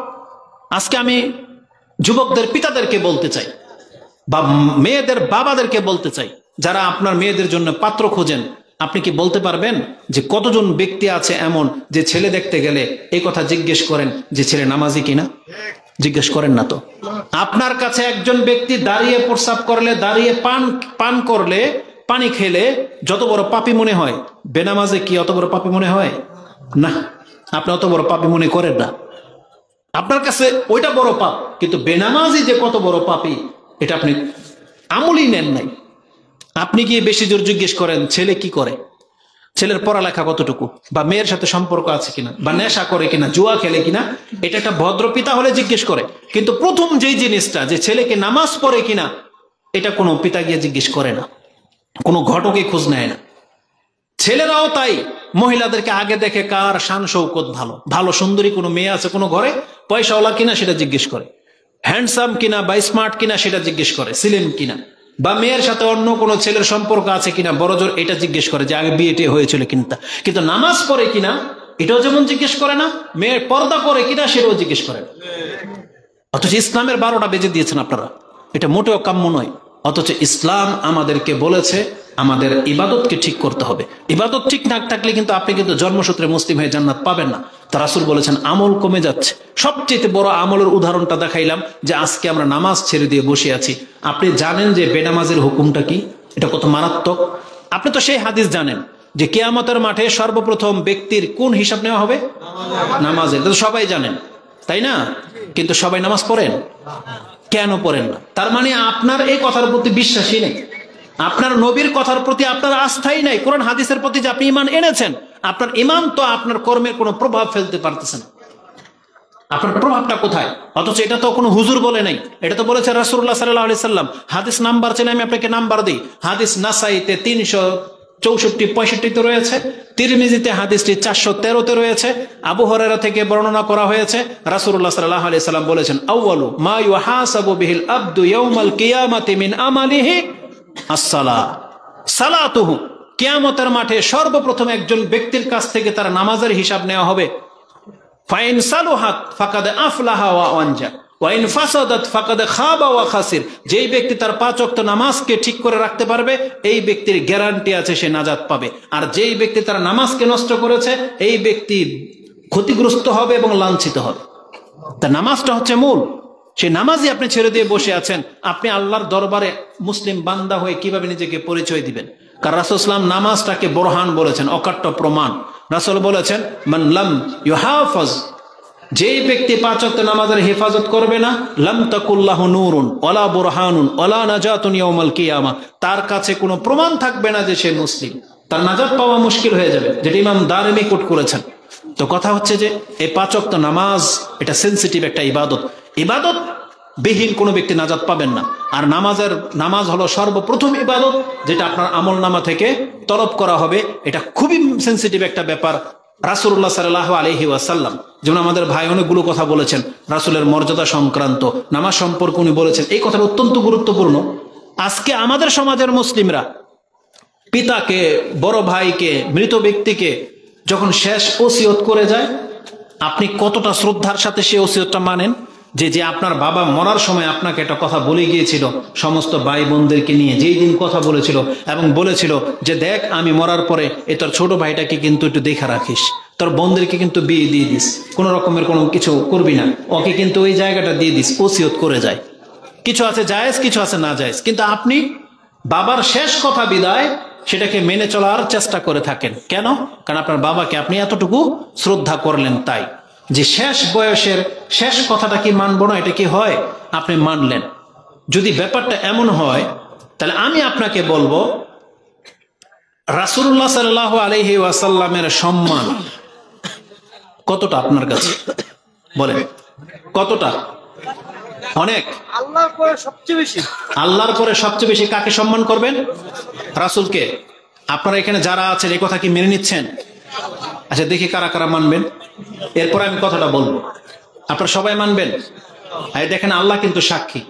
আজকে আমি যুবকদের পিতাদেরকে বলতে চাই, বা মেয়েদের বাবাদেরকে বলতে চাই, যারা আপনার মেয়েদের জন্য পাত্র খোঁজেন, আপনি কি বলতে পারবেন যে কতজন ব্যক্তি আছে এমন যে ছেলে দেখতে গেলে এই কথা জিজ্ঞেস করেন যে ছেলে নামাজি কিনা? জিজ্ঞেস করেন না তো। আপনার কাছে একজন ব্যক্তি দাঁড়িয়ে প্রস্রাব করলে, দাঁড়িয়ে পান করলে, পানি খেলে যত বড় পাপী মনে হয়, বেনামাজে কি অত বড় পাপী মনে হয় না? আপনি অত বড় পাপী মনে করেন না, আপনার কাছে ওইটা বড় পাপ। কিন্তু বেনামাজি যে কত বড় পাপী, এটা আপনি আমলই নেন নাই। আপনি গিয়ে বেশি জোর জিজ্ঞেস করেন ছেলে কি করে, ছেলের পড়ালেখা কতটুকু, বা মেয়ের সাথে সম্পর্ক আছে কিনা, বা নেশা করে কিনা, জুয়া খেলে কিনা, এটা একটা ভদ্র পিতা হলে জিজ্ঞেস করে। কিন্তু প্রথম যেই জিনিসটা, যে ছেলেকে নামাজ পড়ে কিনা, এটা কোনো পিতা গিয়ে জিজ্ঞেস করে না, কোনো ঘটকে খোঁজ নেয় না। ছেলেরাও তাই, মহিলাদেরকে আগে দেখে কার শান শৌকত ভালো, ভালো সুন্দরী কোনো মেয়ে আছে কোনো ঘরে, পয়সাওয়ালা কিনা সেটা জিজ্ঞেস করে, হ্যান্ডসাম কিনা বা স্মার্ট কিনা সেটা জিজ্ঞেস করে, সিলেম কিনা, বা মেয়ের সাথে অন্য কোনো ছেলের সম্পর্ক আছে কিনা বড়জোর এটা জিজ্ঞেস করে যে আগে বিয়েটে হয়েছিল কিনা। কিন্তু নামাজ পড়ে কিনা এটাও যেমন জিজ্ঞেস করে না, মেয়ের পর্দা করে কিনা সেটাও জিজ্ঞেস করে না। অথচ ইসলামের 12টা বেজে দিয়েছেন আপনারা, এটা মোটেও কাম্য নয়। অথচ ইসলাম আমাদেরকে বলেছে আমাদের ইবাদতকে ঠিক করতে হবে। ইবাদত ঠিক না থাকলে কিন্তু আপনি কিন্তু জন্মসূত্রে মুসলিম হয়ে জান্নাত পাবেন না। তা রাসূল বলেছেন আমল কমে যাচ্ছে। সবচেয়ে বড় আমলের উদাহরণটা দেখাইলাম যে আজকে আমরা নামাজ ছেড়ে দিয়ে বসে আছি। আপনি জানেন যে বেনামাজের হুকুমটা কি, এটা কত মারাত্মক। আপনি তো সেই হাদিস জানেন যে কিয়ামতের মাঠে সর্বপ্রথম ব্যক্তির কোন হিসাব নেওয়া হবে? নামাজের। এটা তো সবাই জানেন, তাই না? কিন্তু সবাই নামাজ পড়েন? কেন পড়েন না? তার মানে আপনার এই কথার প্রতি বিশ্বাসই নেই, আপনার নবীর কথার প্রতি আপনার আস্থাই নাই, কোরআন হাদিসের প্রতি যে আপনি ঈমান এনেছেন, আপনার ঈমান তো আপনার কর্মের কোনো প্রভাব ফেলতে পারতেছে না। আপনার প্রভাবটা কোথায়? অথচ এটা তো কোনো হুজুর বলে নাই, এটা তো বলেছে রাসূলুল্লাহ সাল্লাল্লাহু আলাইহি সাল্লাম। হাদিস নাম্বার চেনে আমি আপনাকে নাম্বার দিই। হাদিস নাসাইতে 364-65 রয়েছে, তিরমিজিতে হাদিসটি 413 রয়েছে। আবু হুরায়রা থেকে বর্ণনা করা হয়েছে, রাসূলুল্লাহ সাল্লাল্লাহু আলাইহি সাল্লাম বলেছেন, আউয়ালু মা ইউহাসাবু বিহিল আবদু ইয়াউমাল কিয়ামাতি মিন আমালিহি as-সালাহ সালাতুহু। কিয়ামতের মাঠে সর্বপ্রথম একজন ব্যক্তির কাছ থেকে তার নামাজের হিসাব নেওয়া হবে। ফাইন সালুহাত ফাকাদ আফলাহা ওয়া আনজা ওয়া ইন ফাসাদাত ফাকাদ খাবা ওয়া খাসির। যেই ব্যক্তি তার 5 ওয়াক্ত নামাজকে ঠিক করে রাখতে পারবে, এই ব্যক্তির গ্যারান্টি আছে সে নাজাত পাবে। আর যেই ব্যক্তি তার নামাজকে নষ্ট করেছে, এই ব্যক্তি ক্ষতিগ্রস্ত হবে এবং লাঞ্ছিত হবে। তা নামাজটা হচ্ছে মূল। সেই নামাজই আপনি ছেড়ে দিয়ে বসে আছেন, আপনি আল্লাহর দরবারে মুসলিম বান্দা হয়ে কিভাবে নিজেকে পরিচয় দিবেন? কারণ রাসূল সাল্লাল্লাহু আলাইহি ওয়াসাল্লাম নামাজটাকে বোরহান বলেছেন, অকাট্য প্রমাণ। রাসূল বলেছেন, মান লাম ইউহাফাজ, যেই ব্যক্তি 5 ওয়াক্ত নামাজের হেফাজত করবে না, লাম তাকুল্লাহু নূরুন ওয়ালা বুরহানুন ওয়ালা নাজাতুন ইয়াউমাল কিয়ামা, তার কাছে কোনো প্রমাণ থাকবে না যে সে মুসলিম, তার নাজাত পাওয়া মুশকিল হয়ে যাবে, যেটা ইমাম দারমি কোট করেছেন। তো কথা হচ্ছে যে এই 5 ওয়াক্ত নামাজ এটা সেনসিটিভ একটা ইবাদত, ইবাদত বিহীন কোনো ব্যক্তি নাজাত পাবেন না। আর নামাজ হলো সর্বপ্রথম ইবাদত, যেটা আপনার আমল নামা থেকে তলব করা হবে। এটা খুবই সেনসিটিভ একটা ব্যাপার। রাসূলুল্লাহ সাল্লাল্লাহু আলাইহি ওয়াসাল্লাম যেমন আমাদের ভাই অনেকগুলো কথা বলেছেন রাসূলের মর্যাদা সংক্রান্ত, নামাজ সম্পর্কে উনি বলেছেন, এই কথাটা অত্যন্ত গুরুত্বপূর্ণ। আজকে আমাদের সমাজের মুসলিমরা পিতাকে, বড় ভাইকে, মৃত ব্যক্তিকে যখন শেষ ওসিয়ত করে যায়, আপনি কতটা শ্রদ্ধার সাথে সেই ওসিয়তটা মানেন? যে আপনার বাবা মরার সময় আপনাকে একটা কথা বলে গিয়েছিল সমস্ত ভাই বোনদেরকে নিয়ে, যেই দিন কথা বলেছিল এবং বলেছিল যে দেখ আমি মরার পরে তোর ছোট ভাইটাকে কিন্তু একটু দেখা রাখিস, তোর বোনদেরকে কিন্তু বিয়ে দিয়ে দিস, কোন রকমের কোনো কিছু করবি না, ওকে কিন্তু ওই জায়গাটা দিয়ে দিস, ওসিয়ত করে যায়। কিছু আছে জায়েজ, কিছু আছে না জায়েজ, কিন্তু আপনি বাবার শেষ কথা বিদায় সেটাকে মেনে চলার চেষ্টা করে থাকেন। কেন? কারণ আপনার বাবাকে আপনি এতটুকু শ্রদ্ধা করলেন, তাই যে শেষ বয়সের শেষ কথাটা কি মানব না, এটা কি হয়? আপনি মানলেন। যদি ব্যাপারটা এমন হয়, তাহলে আমি আপনাকে বলবো রাসূলুল্লাহ সাল্লাল্লাহু আলাইহি ওয়াসাল্লামের সম্মান কতটা আপনার কাছে? বলেন কতটা? অনেক। আল্লাহর পরে সবচেয়ে বেশি। আল্লাহর পরে সবচেয়ে বেশি কাকে সম্মান করবেন? রাসূলকে। আপনারা এখানে যারা আছেন এই কথা কি মেনে নিচ্ছেন? আচ্ছা দেখি কারা কারা মানবেন, এরপর আমি কথাটা বলবো। আপনারা সবাই মানবেন? এই দেখেন আল্লাহ কিন্তু সাক্ষী।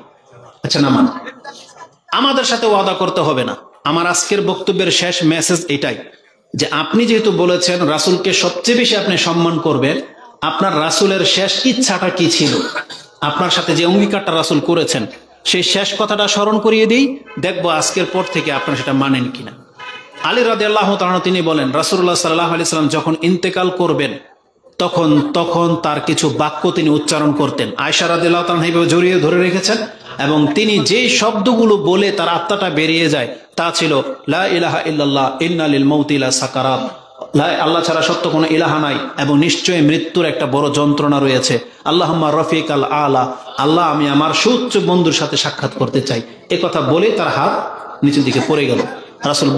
আচ্ছা না মান, আমাদের সাথে ওয়াদা করতে হবে না। আমার আজকের বক্তব্যের শেষ মেসেজ এটাই যে আপনি যেহেতু বলেছেন রাসূলকে সবচেয়ে বেশি আপনি সম্মান করবেন, আপনার রাসূলের শেষ ইচ্ছাটা কি ছিল? আপনার সাথে যে অঙ্গীকারটা রাসূল করেছেন সেই শেষ কথাটা স্মরণ করিয়ে দিই, দেখবো আজকের পর থেকে আপনারা সেটা মানেন কিনা। আলী রাদিয়াল্লাহু তাআলা তিনি বলেন রাসূলুল্লাহ সাল্লাল্লাহু আলাইহি ওয়াসাল্লাম যখন ইন্তেকাল করবেন তখন তার কিছু বাক্য তিনি উচ্চারণ করতেন। আয়েশা রাদিয়াল্লাহু তাআলা এইভাবে জড়িয়ে ধরে রেখেছেন এবং তিনি যেই শব্দগুলো বলে তার আত্মাটা বেরিয়ে যায় তা ছিল লা ইলাহা ইল্লাল্লাহ ইন্না লিল মাউতি লা সাকারাত, আল্লাহ ছাড়া সত্য কোনো ইলাহা নাই এবং নিশ্চয়ই মৃত্যুর একটা বড় যন্ত্রণা রয়েছে। আল্লাহুম্মা রফিকাল আলা, আল্লাহ আমি আমার সুউচ্চ বন্ধুর সাথে সাক্ষাৎ করতে চাই। এ কথা বলে তার হাত নিচের দিকে পড়ে গেল। রাসূল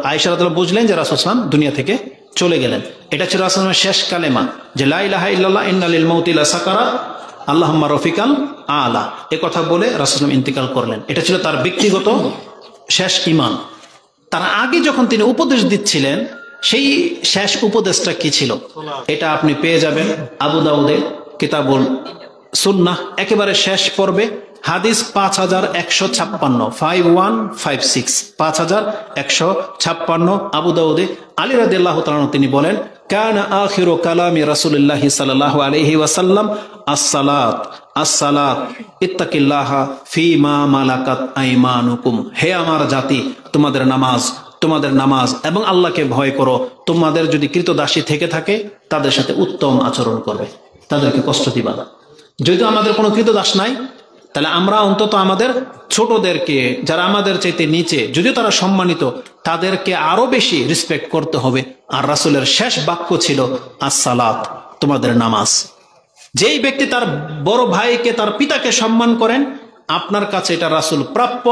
আয়েশা রাদিয়াল্লাহু বুঝলেন যে রাসূল সাল্লাল্লাহু আলাইহি ওয়াসাল্লাম দুনিয়া থেকে চলে গেলেন। এটা ছিল রাসূলের শেষ কালেমা যে লা ইলাহা ইল্লাল্লাহ ইন্না লিল মাউতি লা সাকারাত আল্লাহুম্মা রফিকাল আলা। এ কথা বলে রাসূল সাল্লাল্লাহু আলাইহি ওয়াসাল্লাম ইন্তেকাল করলেন। এটা ছিল তার ব্যক্তিগত শেষ ঈমান। তার আগে যখন তিনি উপদেশ দিচ্ছিলেন সেই শেষ উপদেশটা কি ছিল এটা আপনি পেয়ে যাবেন আবু দাউদের কিতাবুল সুন্নাহ একেবারে শেষ পর্বে হাদিস 5156 5156 5156 আবু দাউদে। আলী রাদিয়াল্লাহু তাআলা তিনি বলেন কানা আখিরু কালামি রাসূলুল্লাহ সাল্লাল্লাহু আলাইহি ওয়াসাল্লাম আসসালাত আসসালাত ইত্তাকিল্লাহা ফীমা মালাকাত আইমানুকুম, হে আমার জাতি তোমাদের নামাজ এবং আল্লাহকে ভয় করো। তোমাদের যদি কৃতদাসী থেকে থাকে তাদের সাথে উত্তম আচরণ করবে, তাদেরকে কষ্ট দিবা না। যদি আমাদের কোনো কৃতদাস নাই তাহলে আমরা অন্তত আমাদের ছোটদেরকে যারা আমাদের চাইতে নিচে যদিও তারা সম্মানিত তাদেরকে আরো বেশি রেসপেক্ট করতে হবে। আর রাসূলের শেষ বাক্য ছিল আসসালাত, তোমাদের নামাজ। যেই ব্যক্তি তার বড় ভাইকে তার পিতাকে সম্মান করেন আপনার কাছে এটা রাসূল প্রাপ্য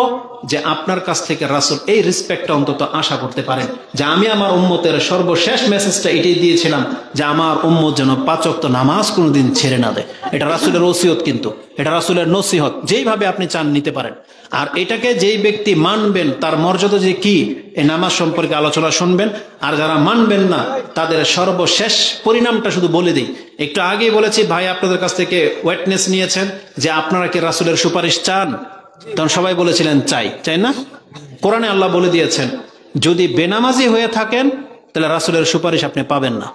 যে আপনার কাছ থেকে রাসূল এই রেসপেক্টটা অন্তত আশা করতে পারেন যে আমি আমার উম্মতের সর্বশেষ মেসেজটা এটাই দিয়েছিলাম যে আমার উম্মত যেন 5 ওয়াক্ত নামাজ কোনোদিন ছেড়ে না দেয়। এটা রাসূলের ওসিয়ত, কিন্তু এটা রাসূলের নসিহত, যেইভাবে আপনি চান নিতে পারেন। আর এটাকে যেই ব্যক্তি মানবেন তার মর্যাদা যে কি এই নামাজ সম্পর্কে আলোচনা শুনবেন। আর যারা মানবেন না তাদের সর্বশেষ পরিণামটা শুধু বলে দিই। একটু আগেই বলেছি ভাই আপনাদের কাছ থেকে ওয়েটনেস নিয়েছেন যে আপনারা কি রাসূলের সুপারিশ চান? তখন সবাই বলেছিলেন চাই না? কোরআনে আল্লাহ বলে দিয়েছেন যদি বেনামাজি হয়ে থাকেন তাহলে রাসূলের সুপারিশ আপনি পাবেন না।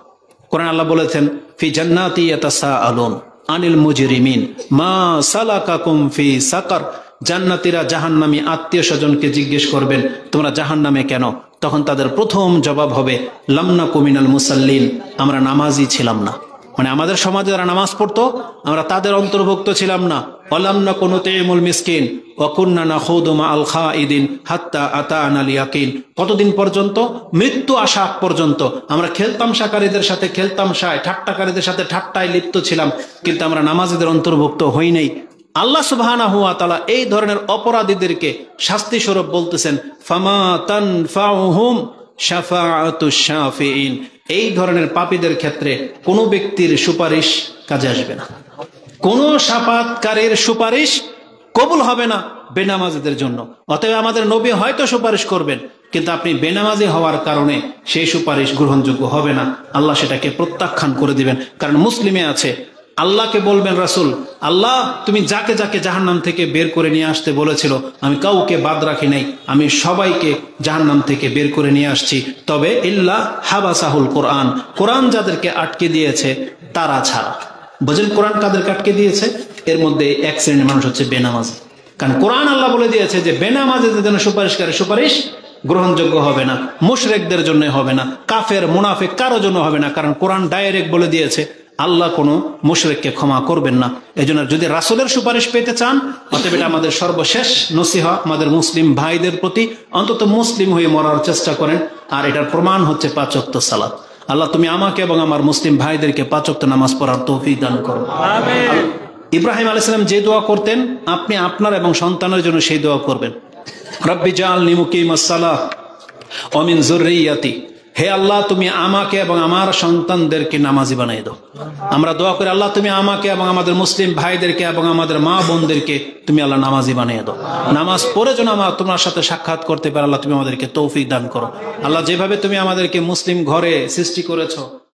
কোরআন আল্লাহ বলেছেন ফি জান্নাতি ইয়াতাসাআলুন আনিল মুজরিমিন মা সালাকাকুম ফি সাকার, জান্নাতীরা জাহান্নামী আত্মীয় স্বজনকে জিজ্ঞেস করবেন তোমরা জাহান্নামে কেন? তখন তাদের প্রথম জবাব হবে লাম নাকু মিনাল মুসাল্লিন, আমরা নামাজি ছিলাম না। মানে আমাদের সমাজে যারা নামাজ পড়তো আমরা তাদের অন্তর্ভুক্ত ছিলাম না। ওয়ালাম নাকু নুতিমুল মিসকিন ওয়া কুননা নাখুদু মাআল খাইদিন হাত্তা আতাআনাল ইয়াকিন, কতদিন পর্যন্ত? মৃত্যু আসা পর্যন্ত আমরা খেলতামশাকারীদের সাথে খেলতামশায়, ঠাট্টাকারীদের সাথে ঠাট্টায় লিপ্ত ছিলাম, কিন্তু আমরা নামাজীদের অন্তর্ভুক্ত হই নাই। আল্লাহ সুবহানাহু ওয়া তাআলা এই ধরনের অপরাধীদেরকে শাস্তি স্বরূপ বলতেছেন ফামা তানফাউহুম শাফাআতুশ শাফিঈন, এই ধরনের পাপীদের ক্ষেত্রে কোনো ব্যক্তির সুপারিশ কাজে আসবে না, কোনো শাফাআতকারীর সুপারিশ কবুল হবে না বেনামাজীদের জন্য। অতএব আমাদের নবী হয়তো সুপারিশ করবেন, কিন্তু আপনি বেনামাজি হওয়ার কারণে সেই সুপারিশ গ্রহণযোগ্য হবে না, আল্লাহ সেটাকে প্রত্যাখ্যান করে দিবেন। কারণ মুসলিমে আছে আল্লাহকে বলবেন রাসূল, আল্লাহ তুমি যাকে যাকে জাহান্নাম থেকে বের করে নিয়ে আসতে বলেছিল আমি কাউকে বাদ রাখি নাই, আমি সবাইকে জাহান্নাম থেকে বের করে নিয়ে আসছি, তবে ইল্লা হাবাসাহুল কোরআন, কোরআন যাদেরকে আটকে দিয়েছে তারা ছাড়া। বুঝলেন কোরআন কাদেরকে আটকে দিয়েছে? এর মধ্যে এক শ্রেণীর মানুষ হচ্ছে বেনামাজি। কারণ কোরআন আল্লাহ বলে দিয়েছে যে বেনামাজিদের জন্য সুপারিশকারী সুপারিশ গ্রহণযোগ্য হবে না, মুশরিকদের জন্য হবে না, কাফের মুনাফিক কারো জন্য হবে না। কারণ কোরআন ডাইরেক্ট বলে দিয়েছে আল্লাহ কোনো মুশরিককে ক্ষমা করবেন না। এজন্য যদি রাসূলের সুপারিশ পেতে চান, অতএব এটা আমাদের সর্বশেষ নসিহা আমাদের মুসলিম ভাইদের প্রতি, অন্তত মুসলিম হয়ে মরার চেষ্টা করেন। আর এটার প্রমাণ হচ্ছে 5 ওয়াক্ত সালাত। আল্লাহ তুমি আমাকে এবং আমার মুসলিম ভাইদেরকে 5 ওয়াক্ত নামাজ পড়ার তৌফিক দান করো। আমিন। ইব্রাহিম আলাইহিস সালাম যে দোয়া করতেন আপনি আপনার এবং সন্তানের জন্য সেই দোয়া করবেন, রব্বি জাআলনি মুকিমাস সালাহ ওয়া মিন যুররিয়াতি, হে আল্লাহ তুমি আমাকে এবং আমার সন্তানদেরকে নামাজি বানিয়ে দাও। আমরা দোয়া করি আল্লাহ তুমি আমাকে এবং আমাদের মুসলিম ভাইদেরকে এবং আমাদের মা বোনদেরকে তুমি আল্লাহ নামাজি বানিয়ে দাও। নামাজ পড়ে যেন আমরা তোমার সাথে সাক্ষাৎ করতে পারি, আল্লাহ তুমি আমাদেরকে তৌফিক দান করো। আল্লাহ যেভাবে তুমি আমাদেরকে মুসলিম ঘরে সৃষ্টি করেছো